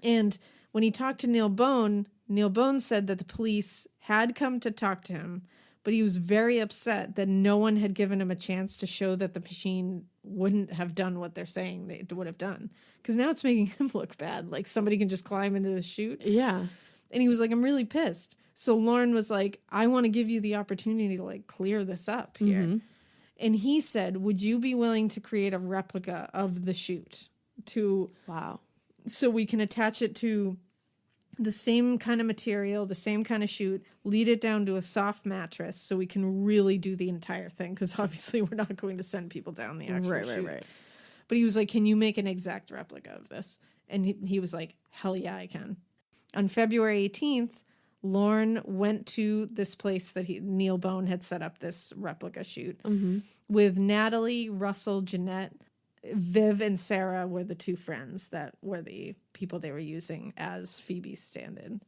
And when he talked to Neil Bone said that the police had come to talk to him, but he was very upset that no one had given him a chance to show that the machine wouldn't have done what they're saying they would have done. Because now it's making him look bad. Like somebody can just climb into the chute. Yeah. And he was like, I'm really pissed. So Lauren was like, I want to give you the opportunity to like clear this up here. Mm-hmm. And he said, would you be willing to create a replica of the chute so we can attach it to the same kind of material, the same kind of chute, lead it down to a soft mattress so we can really do the entire thing. Because obviously we're not going to send people down the actual chute. Right. But he was like, can you make an exact replica of this? And he was like, hell yeah, I can. On February 18th, Lauren went to this place that Neil Bone had set up this replica chute with Natalie, Russell, Jeanette, Viv, and Sarah were the 2 friends that were the people they were using as Phoebe's stand-in.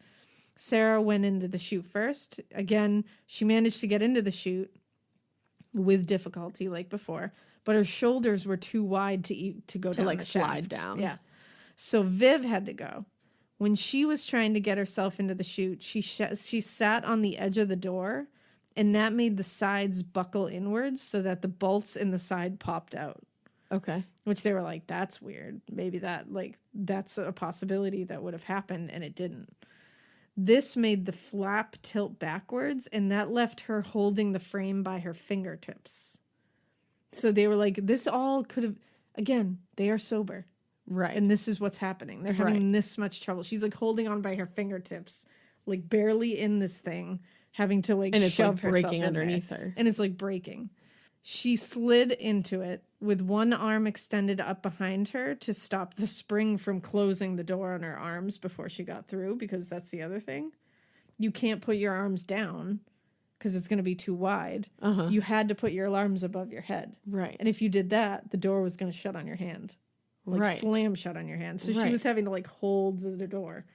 Sarah went into the chute first. Again, she managed to get into the chute with difficulty like before, but her shoulders were too wide to go down like the slide shaft. down. Yeah. So Viv had to go. When she was trying to get herself into the chute, she sat on the edge of the door, and that made the sides buckle inwards so that the bolts in the side popped out. Okay. Which they were like, that's weird. Maybe that's a possibility that would have happened, and it didn't. This made the flap tilt backwards, and that left her holding the frame by her fingertips. So they were like, this all could have, again, they are sober. Right. And this is what's happening. They're having this much trouble. She's like holding on by her fingertips, like barely in this thing, having to like shove herself breaking in underneath there. her. And it's like breaking. She slid into it with one arm extended up behind her to stop the spring from closing the door on her arms before she got through, because that's the other thing. You can't put your arms down because it's going to be too wide. You had to put your arms above your head. Right. And if you did that, the door was going to shut on your hand. Like slam shut on your hand. So she was having to like hold the door.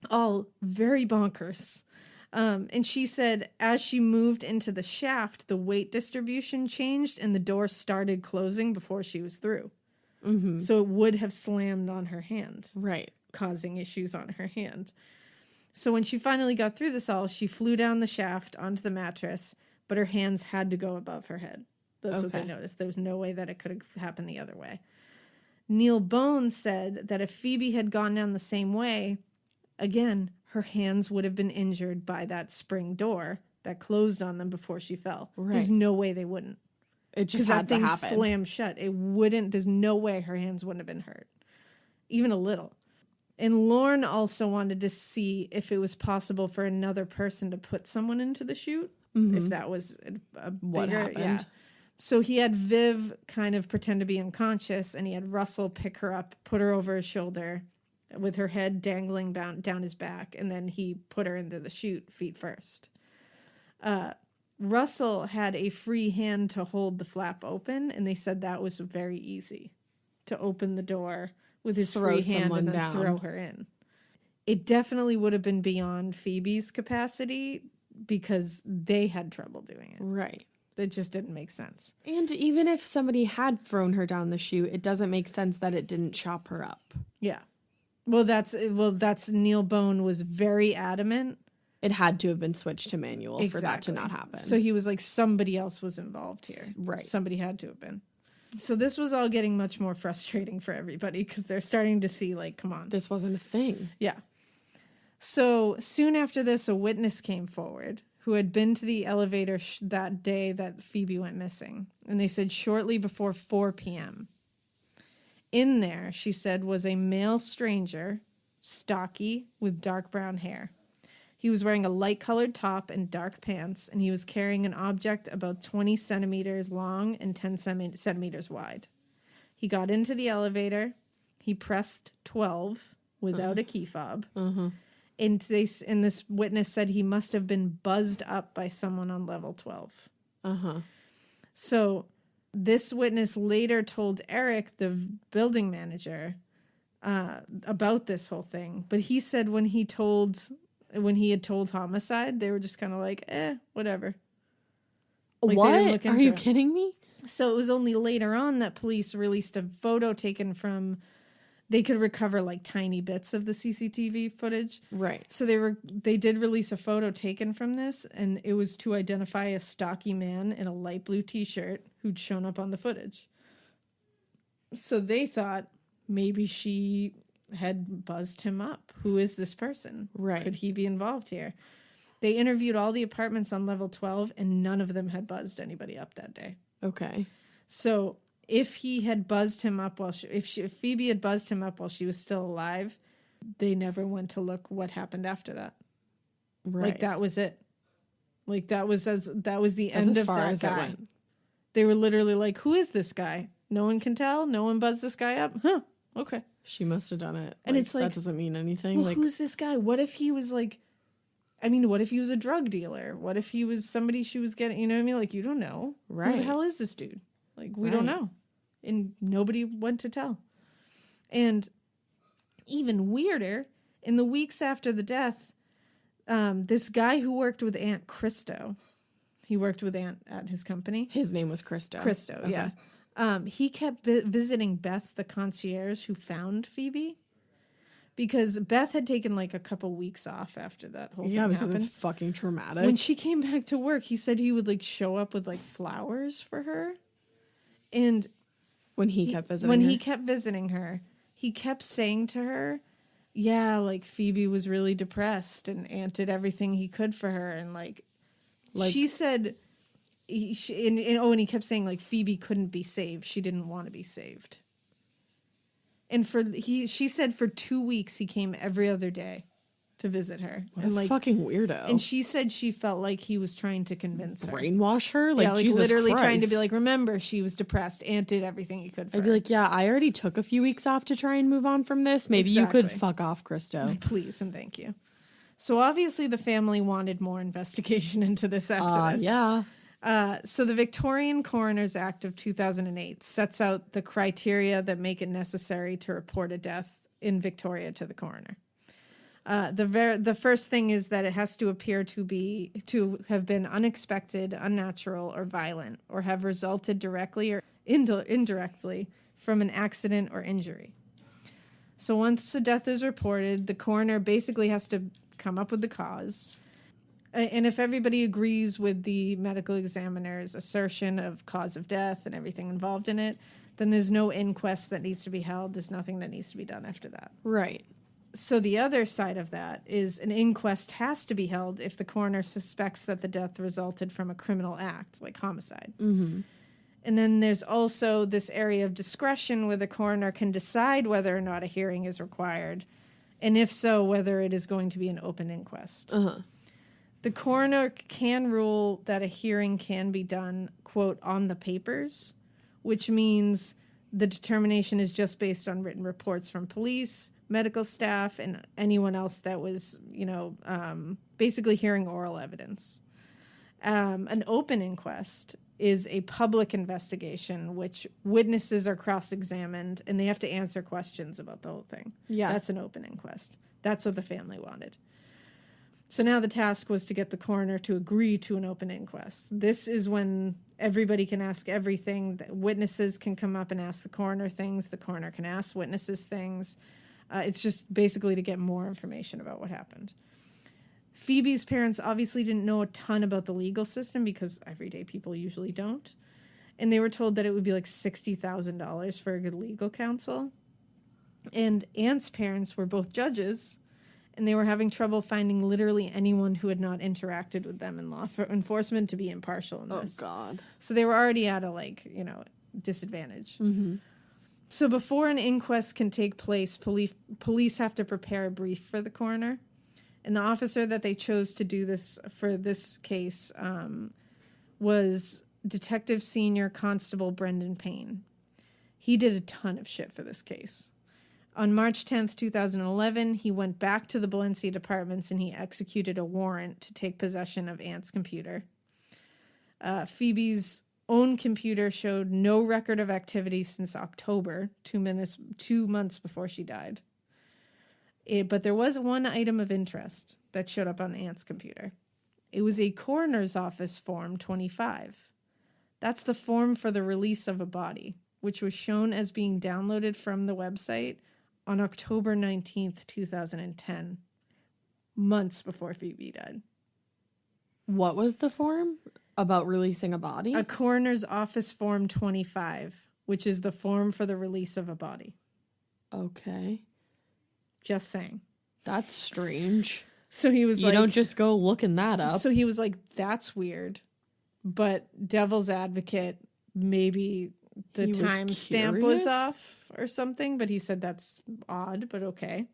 All very bonkers. And she said as she moved into the shaft, the weight distribution changed and the door started closing before she was through. Mm-hmm. So it would have slammed on her hand. Right. Causing issues on her hand. So when she finally got through this all, she flew down the shaft onto the mattress, but her hands had to go above her head. That's what they noticed. There was no way that it could have happened the other way. Neil Bone said that if Phoebe had gone down the same way, again, her hands would have been injured by that spring door that closed on them before she fell. Right. There's no way they wouldn't. It just had to happen. Slammed shut. It wouldn't. There's no way her hands wouldn't have been hurt, even a little. And Lauren also wanted to see if it was possible for another person to put someone into the chute, if that was a what bigger, happened. Yeah. So he had Viv kind of pretend to be unconscious, and he had Russell pick her up, put her over his shoulder with her head dangling down his back, and then he put her into the chute feet first. Russell had a free hand to hold the flap open, and they said that was very easy to open the door with his free hand and then throw her in. It definitely would have been beyond Phoebe's capacity because they had trouble doing it. Right. It just didn't make sense. And even if somebody had thrown her down the chute, it doesn't make sense that it didn't chop her up. Yeah. Well, that's Neil Bone was very adamant. It had to have been switched to manual for that to not happen. So he was like, somebody else was involved here. Right. Somebody had to have been. So this was all getting much more frustrating for everybody because they're starting to see like, come on. This wasn't a thing. Yeah. So soon after this, a witness came forward who had been to the elevator that day that Phoebe went missing. And they said shortly before 4 p.m. In there, she said, was a male stranger, stocky, with dark brown hair. He was wearing a light-colored top and dark pants, and he was carrying an object about 20 centimeters long and 10 centimeters wide. He got into the elevator. He pressed 12 without a key fob. And this witness said he must have been buzzed up by someone on level 12. So this witness later told Eric, the building manager, about this whole thing. But he said when he had told homicide, they were just kind of like, whatever. Like, what? Are you kidding me? So it was only later on that police released a photo taken from, they could recover like tiny bits of the CCTV footage. Right. So they did release a photo taken from this, and it was to identify a stocky man in a light blue t-shirt who'd shown up on the footage. So they thought maybe she had buzzed him up. Who is this person? Right. Could he be involved here? They interviewed all the apartments on level 12, and none of them had buzzed anybody up that day. Okay. So if he had buzzed him up if Phoebe had buzzed him up while she was still alive, they never went to look what happened after that. Right. Like that was it. Like that was the end as of far that as guy. it went. They were literally like, "Who is this guy? No one can tell. No one buzzed this guy up. Huh? Okay." She must have done it. And it's like, that doesn't mean anything. Well, like, who's this guy? What if he was like, I mean, what if he was a drug dealer? What if he was somebody she was getting, you know what I mean? Like, you don't know. Right. Who the hell is this dude? Like, we don't know. And nobody went to tell. And even weirder, in the weeks after the death, this guy who worked with Aunt Christo, he worked with Aunt at his company. His name was Christo. Christo, Okay. yeah. He kept visiting Beth, the concierge who found Phoebe, because Beth had taken like a couple weeks off after that whole thing Yeah, because happened. it's fucking traumatic. When she came back to work, he said he would like show up with like flowers for her. And when he kept visiting her, he kept saying to her, yeah, like Phoebe was really depressed, and Aunt did everything he could for her. And like she said, and he kept saying like Phoebe couldn't be saved. She didn't want to be saved. And she said for 2 weeks he came every other day to visit her. What and a like fucking weirdo. And she said she felt like he was trying to convince her. Brainwash her? Like, yeah, like Jesus literally Christ. trying to be like, remember, she was depressed. Aunt did everything he could for I'd be her. like, yeah, I already took a few weeks off to try and move on from this. Maybe you could fuck off, Christo. Please and thank you. So obviously the family wanted more investigation into this after this. Yeah. So the Victorian Coroners Act of 2008 sets out the criteria that make it necessary to report a death in Victoria to the coroner. The first thing is that it has to appear to have been unexpected, unnatural, or violent, or have resulted directly or indirectly from an accident or injury. So once a death is reported, the coroner basically has to come up with the cause. And if everybody agrees with the medical examiner's assertion of cause of death and everything involved in it, then there's no inquest that needs to be held. There's nothing that needs to be done after that. Right. So the other side of that is an inquest has to be held if the coroner suspects that the death resulted from a criminal act, like homicide. Mm-hmm. And then there's also this area of discretion where the coroner can decide whether or not a hearing is required, and if so, whether it is going to be an open inquest. Uh-huh. The coroner can rule that a hearing can be done, quote, on the papers, which means the determination is just based on written reports from police, medical staff, and anyone else that was, basically hearing oral evidence. An open inquest is a public investigation, which witnesses are cross-examined, and they have to answer questions about the whole thing. Yeah. That's an open inquest. That's what the family wanted. So now the task was to get the coroner to agree to an open inquest. This is when everybody can ask everything. Witnesses can come up and ask the coroner things. The coroner can ask witnesses things. It's just basically to get more information about what happened. Phoebe's parents obviously didn't know a ton about the legal system because everyday people usually don't. And they were told that it would be like $60,000 for a good legal counsel. And Aunt's parents were both judges, and they were having trouble finding literally anyone who had not interacted with them in law enforcement to be impartial in this. Oh, God. So they were already at a, disadvantage. Mm-hmm. So before an inquest can take place, police have to prepare a brief for the coroner. And the officer that they chose to do this for this case was Detective Senior Constable Brendan Payne. He did a ton of shit for this case. On March 10th, 2011, he went back to the Valencia Departments and he executed a warrant to take possession of Ant's computer. Phoebe's own computer showed no record of activity since October, 2 months before she died. But there was one item of interest that showed up on Ant's computer. It was a coroner's office form 25. That's the form for the release of a body, which was shown as being downloaded from the website on October 19th, 2010, months before Phoebe died. What was the form? About releasing a body? A coroner's office form 25, which is the form for the release of a body. Okay. Just saying. That's strange. So he was You don't just go looking that up. So he was like, that's weird. But devil's advocate, maybe the timestamp was off or something, but he said that's odd, but okay.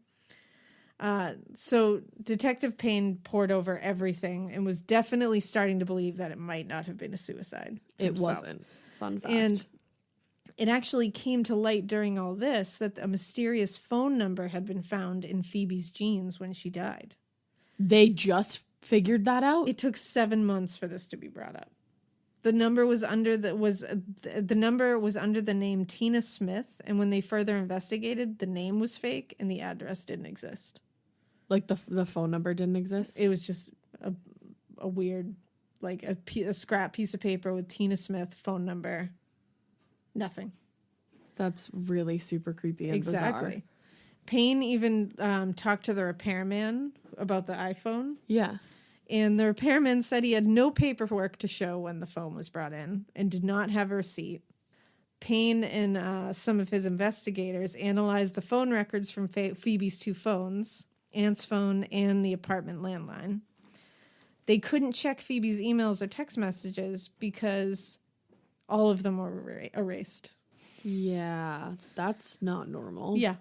So Detective Payne pored over everything and was definitely starting to believe that it might not have been a suicide. It wasn't. Fun fact. And it actually came to light during all this that a mysterious phone number had been found in Phoebe's jeans when she died. They just figured that out? It took 7 months for this to be brought up. The number was under the name Tina Smith, and when they further investigated, the name was fake and the address didn't exist. Like the phone number didn't exist? It was just a weird, like a scrap piece of paper with Tina Smith phone number. Nothing. That's really super creepy and exactly. bizarre. Payne even talked to the repairman about the iPhone. Yeah. And the repairman said he had no paperwork to show when the phone was brought in and did not have a receipt. Payne and some of his investigators analyzed the phone records from Phoebe's 2 phones, Ant's phone and the apartment landline. They couldn't check Phoebe's emails or text messages because all of them were erased. Yeah, that's not normal. Yeah.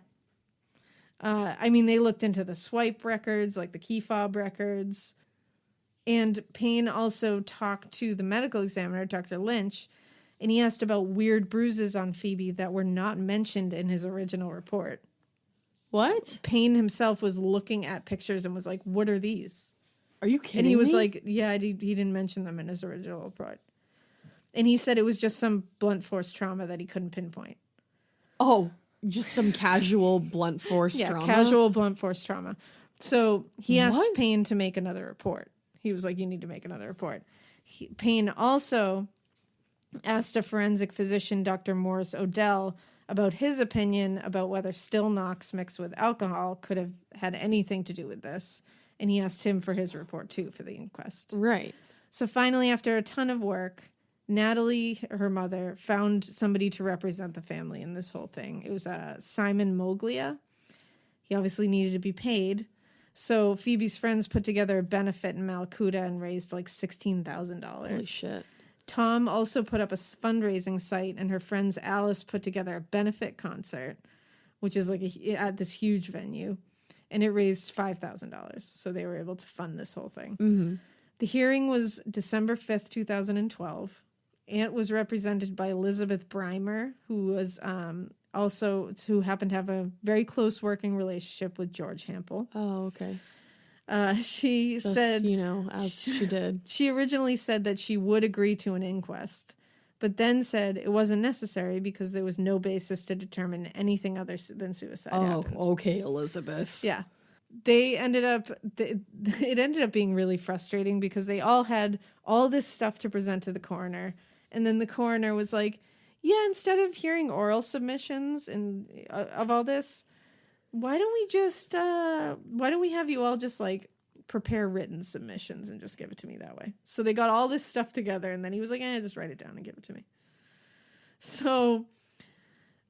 They looked into the swipe records, like the key fob records. And Payne also talked to the medical examiner, Dr. Lynch, and he asked about weird bruises on Phoebe that were not mentioned in his original report. What? Payne himself was looking at pictures and was like, what are these? Are you kidding me? And he was me? like, yeah, he didn't mention them in his original report. And he said it was just some blunt force trauma that he couldn't pinpoint. Oh, just some casual blunt force trauma? Yeah, casual blunt force trauma. So he asked Payne to make another report. He was like, you need to make another report. Payne also asked a forensic physician, Dr. Morris Odell, about his opinion about whether still Knox mixed with alcohol could have had anything to do with this. And he asked him for his report, too, for the inquest. Right. So finally, after a ton of work, Natalie, her mother, found somebody to represent the family in this whole thing. It was Simon Moglia. He obviously needed to be paid. So Phoebe's friends put together a benefit in Malakuta and raised like $16,000. Holy shit. Tom also put up a fundraising site, and her friends Alice put together a benefit concert, which is like at this huge venue, and it raised $5,000. So they were able to fund this whole thing. Mm-hmm. The hearing was December 5th, 2012. Ant was represented by Elizabeth Breimer, who was who happened to have a very close working relationship with George Hampel. Oh, okay. She said, as she did. She originally said that she would agree to an inquest, but then said it wasn't necessary because there was no basis to determine anything other than suicide happened. Okay, Elizabeth. Yeah. It ended up being really frustrating because they all had all this stuff to present to the coroner. And then the coroner was like, yeah, instead of hearing oral submissions and of all this, why don't we have you all just like prepare written submissions and just give it to me that way? So they got all this stuff together, and then he was like, just write it down and give it to me. So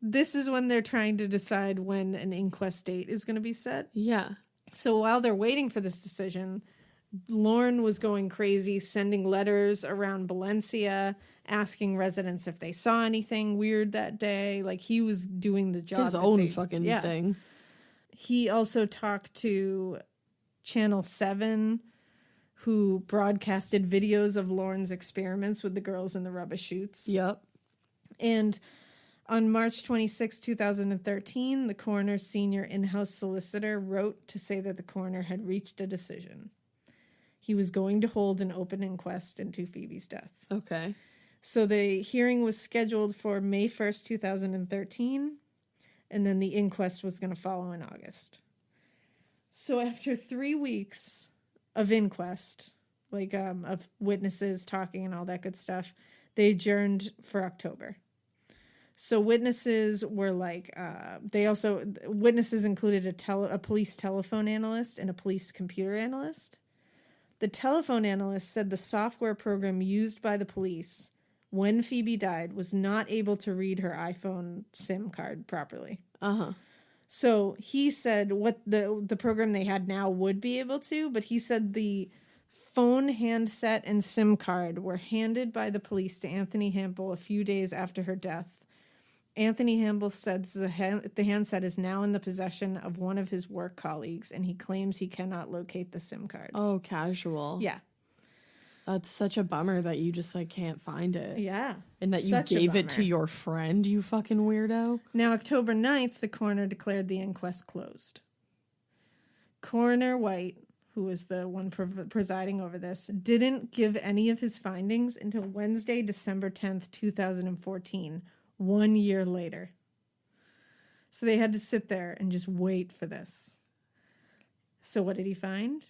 this is when they're trying to decide when an inquest date is going to be set. Yeah. So while they're waiting for this decision, Lorne was going crazy, sending letters around Valencia, asking residents if they saw anything weird that day. Like, he was doing the job. His own fucking thing. He also talked to Channel 7, who broadcasted videos of Lorne's experiments with the girls in the rubbish chutes. Yep. And on March 26, 2013, the coroner's senior in-house solicitor wrote to say that the coroner had reached a decision. He was going to hold an open inquest into Phoebe's death. Okay. So the hearing was scheduled for May 1st, 2013, and then the inquest was going to follow in August. So after 3 weeks of inquest, like of witnesses talking and all that good stuff, they adjourned for October. So witnesses were like, witnesses included a police telephone analyst and a police computer analyst. The telephone analyst said the software program used by the police when Phoebe died was not able to read her iPhone SIM card properly. Uh-huh. So he said what the program they had now would be able to, but he said the phone handset and SIM card were handed by the police to Anthony Hamble a few days after her death. Anthony Hamble says the handset is now in the possession of one of his work colleagues, and he claims he cannot locate the SIM card. Oh, casual. Yeah. That's such a bummer that you just like can't find it. Yeah. And that you Such a gave it bummer. to your friend, you fucking weirdo. Now, October 9th, the coroner declared the inquest closed. Coroner White, who was the one presiding over this, didn't give any of his findings until Wednesday, December 10th, 2014, 1 year later. So they had to sit there and just wait for this. So what did he find?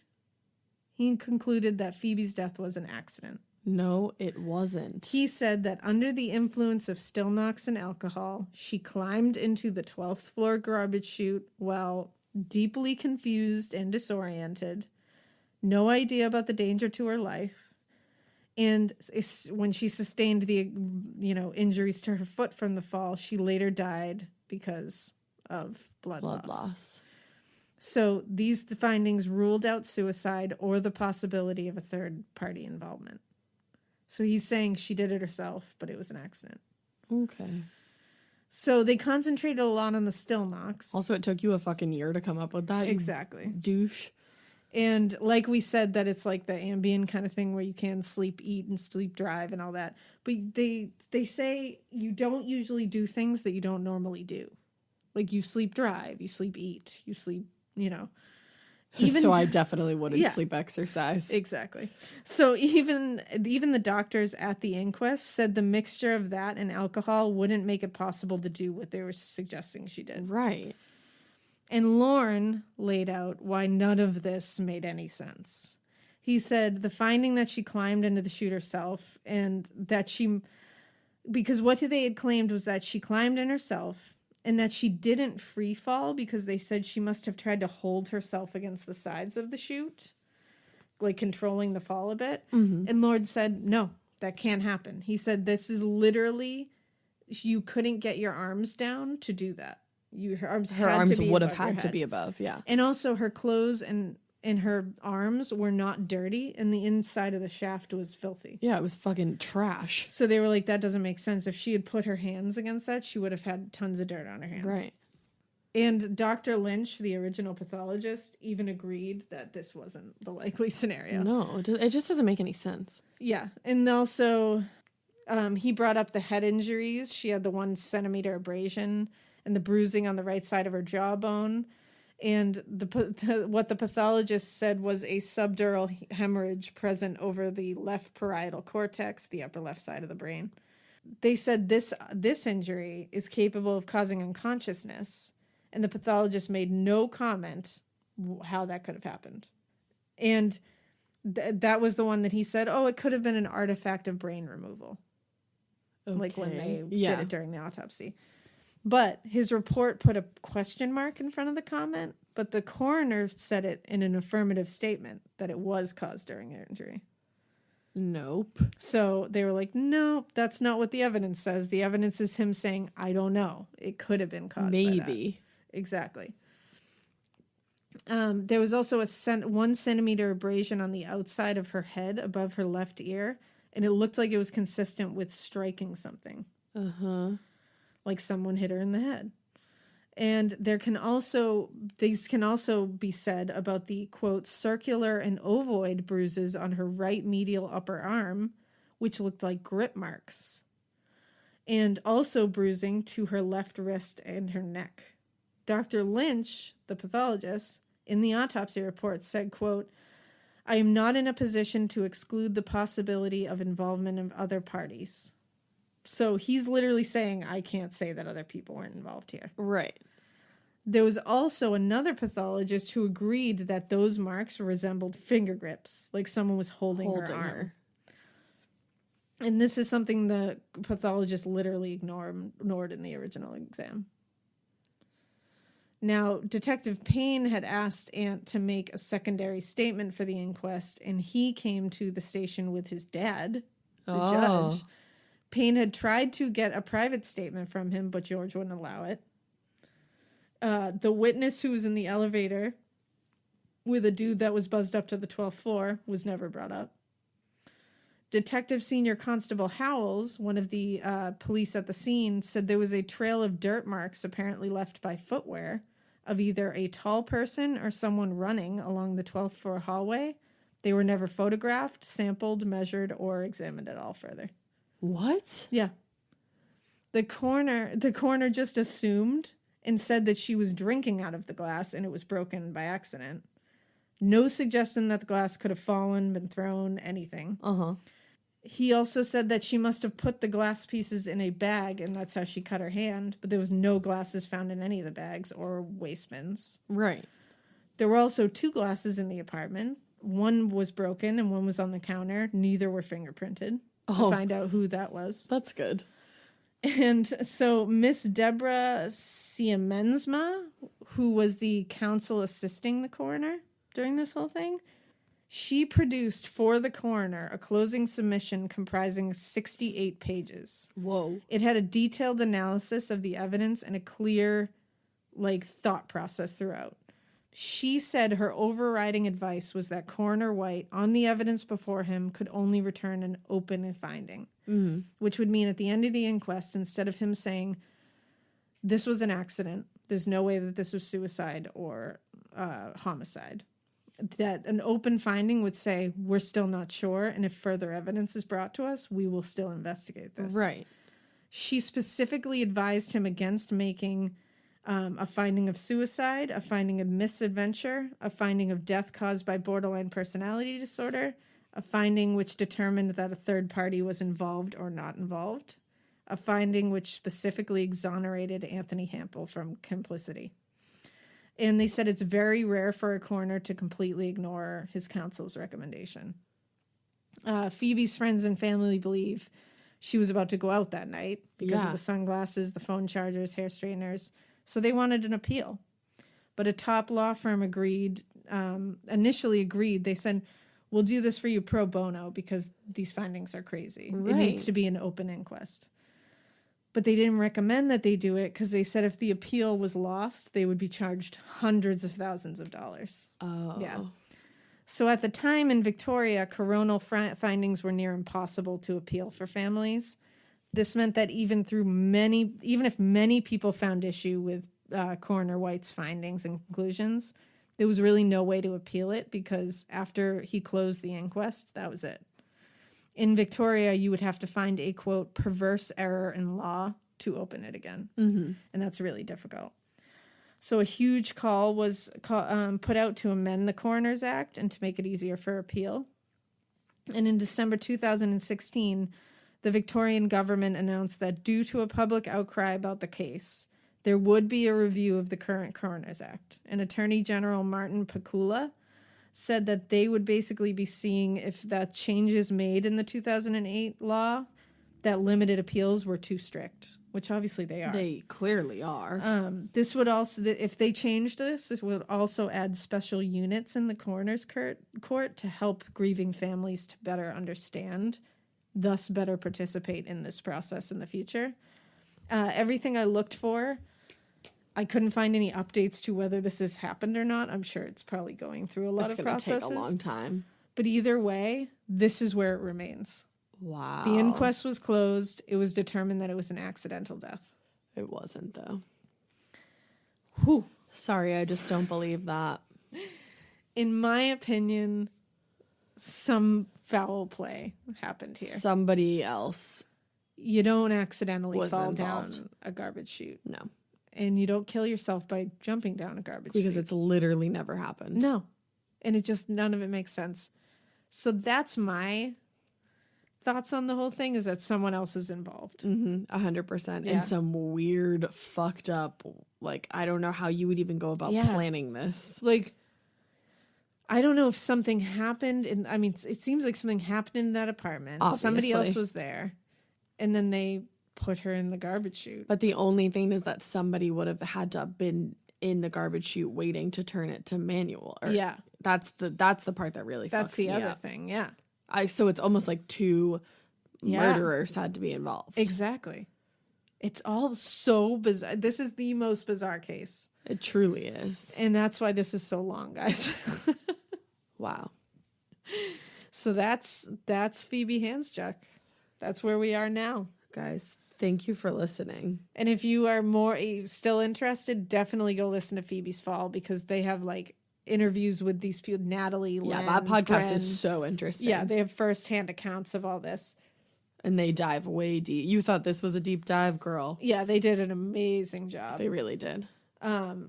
He concluded that Phoebe's death was an accident. No, it wasn't. He said that under the influence of Stilnox and alcohol, she climbed into the 12th floor garbage chute while deeply confused and disoriented, no idea about the danger to her life. And when she sustained the, injuries to her foot from the fall, she later died because of blood loss. So the findings ruled out suicide or the possibility of a third-party involvement. So he's saying she did it herself, but it was an accident. Okay. So they concentrated a lot on the Stilnox. Also, it took you a fucking year to come up with that. Exactly. Douche. And like we said, that it's like the Ambien kind of thing where you can sleep, eat, and sleep drive and all that. But they say you don't usually do things that you don't normally do. Like you sleep drive, you sleep eat, you sleep, So I definitely wouldn't sleep exercise. Exactly. So even the doctors at the inquest said the mixture of that and alcohol wouldn't make it possible to do what they were suggesting she did. Right. And Lorne laid out why none of this made any sense. He said the finding that she climbed into the chute herself and that because what they had claimed was that she climbed in herself and that she didn't free fall because they said she must have tried to hold herself against the sides of the chute, like controlling the fall a bit. Mm-hmm. And Lorne said, no, that can't happen. He said, this is literally, you couldn't get your arms down to do that. Her arms would have had to be above, yeah. And also her clothes and her arms were not dirty, and the inside of the shaft was filthy. Yeah, it was fucking trash. So they were like, that doesn't make sense. If she had put her hands against that, she would have had tons of dirt on her hands. Right. And Dr. Lynch, the original pathologist, even agreed that this wasn't the likely scenario. No, it just doesn't make any sense. Yeah. And also, he brought up the head injuries. She had the 1 centimeter abrasion and the bruising on the right side of her jawbone. And what the pathologist said was a subdural hemorrhage present over the left parietal cortex, the upper left side of the brain. They said this injury is capable of causing unconsciousness, and the pathologist made no comment how that could have happened. And that was the one that he said, it could have been an artifact of brain removal. Okay. Like when they did it during the autopsy. But his report put a question mark in front of the comment, but the coroner said it in an affirmative statement that it was caused during the injury. Nope. So they were like, no, that's not what the evidence says. The evidence is him saying, I don't know. It could have been caused by that. Maybe. Exactly. There was also a 1 centimeter abrasion on the outside of her head above her left ear, and it looked like it was consistent with striking something. Like someone hit her in the head. And these can also be said about the, quote, circular and ovoid bruises on her right medial upper arm, which looked like grip marks. And also bruising to her left wrist and her neck. Dr. Lynch, the pathologist, in the autopsy report said, quote, I am not in a position to exclude the possibility of involvement of other parties. So he's literally saying, I can't say that other people weren't involved here. Right. There was also another pathologist who agreed that those marks resembled finger grips, like someone was holding her arm. And this is something the pathologist literally ignored in the original exam. Now, Detective Payne had asked Aunt to make a secondary statement for the inquest, and he came to the station with his dad, the judge. Payne had tried to get a private statement from him, but George wouldn't allow it. The witness who was in the elevator with a dude that was buzzed up to the 12th floor was never brought up. Detective Senior Constable Howells, one of the police at the scene, said there was a trail of dirt marks apparently left by footwear of either a tall person or someone running along the 12th floor hallway. They were never photographed, sampled, measured, or examined at all further. What? Yeah. The coroner just assumed and said that she was drinking out of the glass and it was broken by accident. No suggestion that the glass could have fallen, been thrown, anything. He also said that she must have put the glass pieces in a bag, and that's how she cut her hand, but there was no glasses found in any of the bags or waste bins. Right. There were also 2 glasses in the apartment. One was broken and one was on the counter. Neither were fingerprinted to find out who that was. That's good. And so Miss Debra Siemensma, who was the counsel assisting the coroner during this whole thing, she produced for the coroner a closing submission comprising 68 pages. Whoa. It had a detailed analysis of the evidence and a clear, thought process throughout. She said her overriding advice was that Coroner White, on the evidence before him, could only return an open finding, which would mean at the end of the inquest, instead of him saying, this was an accident, there's no way that this was suicide or homicide, that an open finding would say, we're still not sure, and if further evidence is brought to us, we will still investigate this. Right. She specifically advised him against making a finding of suicide, a finding of misadventure, a finding of death caused by borderline personality disorder, a finding which determined that a third party was involved or not involved, a finding which specifically exonerated Anthony Hampel from complicity. And they said it's very rare for a coroner to completely ignore his counsel's recommendation. Phoebe's friends and family believe she was about to go out that night because of the sunglasses, the phone chargers, hair straighteners. So they wanted an appeal. But a top law firm initially agreed. They said, we'll do this for you pro bono because these findings are crazy. Right. It needs to be an open inquest. But they didn't recommend that they do it because they said if the appeal was lost, they would be charged hundreds of thousands of dollars. Oh. Yeah. So at the time in Victoria, coronal findings were near impossible to appeal for families. This meant that even if many people found issue with Coroner White's findings and conclusions, there was really no way to appeal it because after he closed the inquest, that was it. In Victoria, you would have to find a, quote, perverse error in law to open it again. And that's really difficult. So a huge call was put out to amend the Coroners Act and to make it easier for appeal. And in December 2016, the Victorian government announced that due to a public outcry about the case, there would be a review of the current Coroners Act. And Attorney General Martin Pakula said that they would basically be seeing if the changes made in the 2008 law that limited appeals were too strict, which obviously they are. They clearly are. This would also, if they changed this would also add special units in the coroner's court to help grieving families to better understand, thus better participate in this process in the future. Everything I looked for I couldn't find any updates to whether this has happened or not. I'm sure it's probably going through a lot of processes. It's going to take a long time. But either way, this is where it remains. Wow. The inquest was closed. It was determined that it was an accidental death. It wasn't, though. Whew. Sorry, I just don't believe that. In my opinion, some foul play happened here. Somebody else. You don't accidentally was fall involved. down a garbage chute. No. And you don't kill yourself by jumping down a garbage chute. Because it's literally never happened. No. And it just, none of it makes sense. So that's my thoughts on the whole thing, is that someone else is involved. 100%. Yeah. And some weird, fucked up, like, I don't know how you would even go about planning this. Like, I don't know if something happened. It seems like something happened in that apartment. Obviously. Somebody else was there. And then they put her in the garbage chute. But the only thing is that somebody would have had to have been in the garbage chute waiting to turn it to manual. Yeah. That's the part that really That's fucks the me other up. thing, yeah. So it's almost like two murderers had to be involved. Exactly. It's all so bizarre. This is the most bizarre case. It truly is. And that's why this is so long, guys. Wow. So that's Phoebe Handsjuk. That's where we are now. Guys, thank you for listening. And if you are still interested, definitely go listen to Phoebe's Fall, because they have like interviews with these people, Natalie, Yeah, Len, that podcast Bren. is so interesting. Yeah, they have firsthand accounts of all this. And they dive way deep. You thought this was a deep dive, girl. Yeah, they did an amazing job. They really did.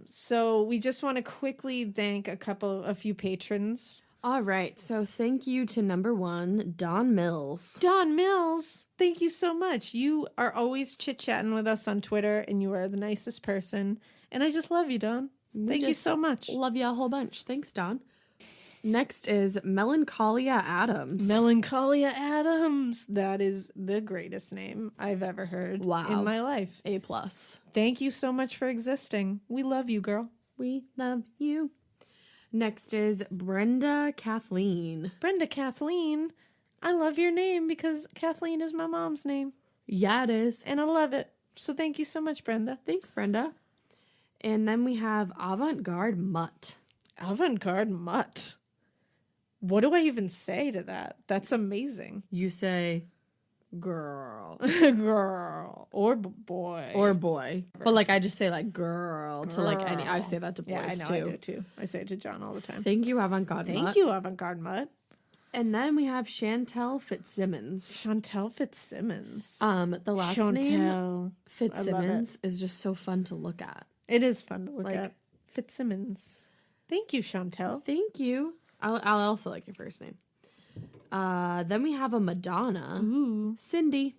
So we just want to quickly thank a few patrons. All right. So thank you to number 1, Don Mills. Don Mills, thank you so much. You are always chit-chatting with us on Twitter, and you are the nicest person. And I just love you, Don. Thank you so much. Love you a whole bunch. Thanks, Don. Next is Melancholia Adams. Melancholia Adams. That is the greatest name I've ever heard in my life. A+. Thank you so much for existing. We love you, girl. We love you. Next is Brenda Kathleen. Brenda Kathleen. I love your name because Kathleen is my mom's name. Yeah, it is. And I love it. So thank you so much, Brenda. Thanks, Brenda. And then we have Avant-Garde Mutt. Avant-Garde Mutt. What do I even say to that? That's amazing. You say, girl. Girl. Or boy. Or boy. But like I just say like girl to like any. I say that to boys I know, too. I do too. I say it to John all the time. Thank you, Avant-Garde Mutt. Thank you, Avant-Garde Mutt. And then we have Chantel Fitzsimmons. Chantel Fitzsimmons. The last name Fitzsimmons is just so fun to look at. It is fun to look at. Fitzsimmons. Thank you, Chantel. Thank you. I'll also like your first name. Then we have a Madonna. Ooh. Cindy.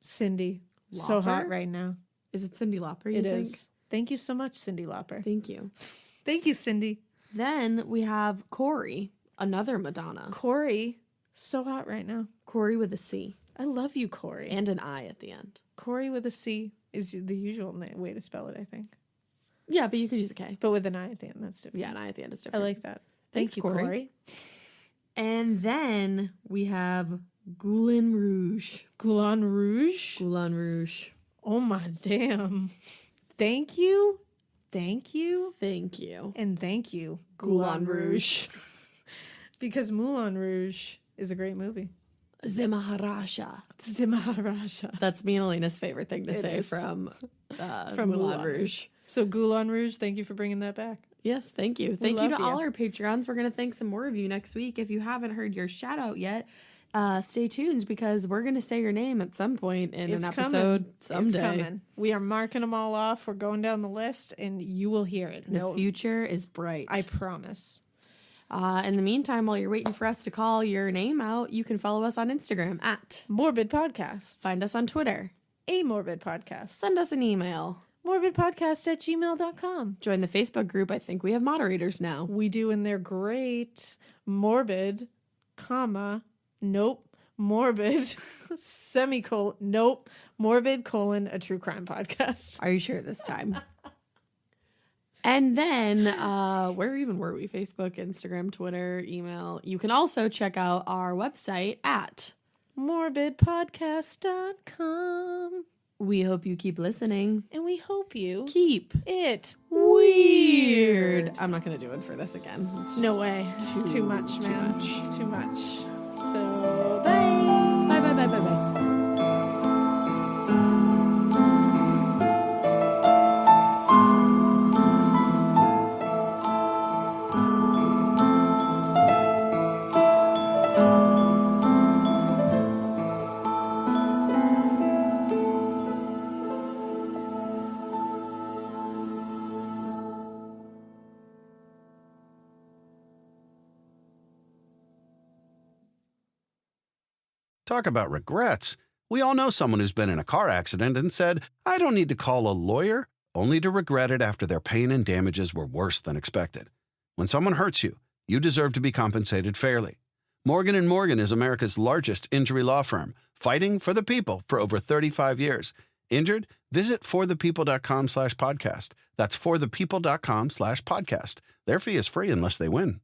Cindy. Lauper? So hot right now. Is it Cyndi Lauper, you It think? is. Thank you so much, Cyndi Lauper. Thank you. Thank you, Cindy. Then we have Corey, another Madonna. Corey. So hot right now. Corey with a C. I love you, Corey. And an I at the end. Corey with a C is the usual way to spell it, I think. Yeah, but you could use a K. But with an I at the end, that's different. Yeah, an I at the end is I different. like that. Thanks, Thank you, Corey. Corey. And then we have Goulin Rouge. Goulin Rouge? Goulin Rouge. Oh my damn. Thank you. Thank you. Thank you. And thank you, Goulin Goulin Rouge. Because Moulin Rouge is a great movie. The Maharaja. The Maharaja. That's me and Alina's favorite thing to It say is. from From Moulin Rouge. So Goulin Rouge, thank you for bringing that back. Yes, thank you. Thank you love to all you. our Patreons. We're going to thank some more of you next week. If you haven't heard your shout out yet, stay tuned because we're going to say your name at some point in an episode someday. It's coming. We are marking them all off. We're going down the list and you will hear it. The future is bright. I promise. In the meantime, while you're waiting for us to call your name out, you can follow us on Instagram at Morbid Podcast. Find us on Twitter. A Morbid Podcast. Send us an email. morbidpodcast@gmail.com. Join the Facebook group. I think we have moderators now. We do, and they're great. Morbid, nope. Morbid, semicolon, nope. Morbid, a true crime podcast. Are you sure this time? And then, where even were we? Facebook, Instagram, Twitter, email. You can also check out our website at morbidpodcast.com. We hope you keep listening. And we hope you Keep it weird. I'm not going to do it for this again. It's just No way. It's too much, man. much. It's too much. So, bye. Bye, bye, bye, bye, bye. Talk about regrets. We all know someone who's been in a car accident and said, I don't need to call a lawyer, only to regret it after their pain and damages were worse than expected. When someone hurts you, you deserve to be compensated fairly. Morgan & Morgan is America's largest injury law firm, fighting for the people for over 35 years. Injured? Visit forthepeople.com/podcast. That's forthepeople.com/podcast. Their fee is free unless they win.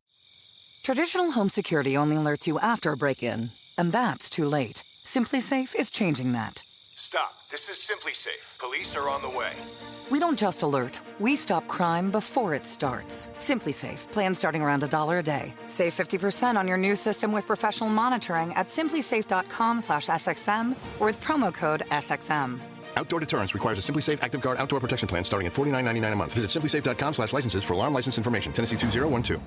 Traditional home security only alerts you after a break-in, and that's too late. Simply Safe is changing that. Stop. This is Simply Safe. Police are on the way. We don't just alert, we stop crime before it starts. Simply Safe, plan starting around $1 a day. Save 50% on your new system with professional monitoring at simplysafe.com/SXM or with promo code SXM. Outdoor deterrence requires a Simply Safe Active Guard outdoor protection plan starting at $49.99 a month. Visit simplysafe.com/licenses for alarm license information. Tennessee 2012.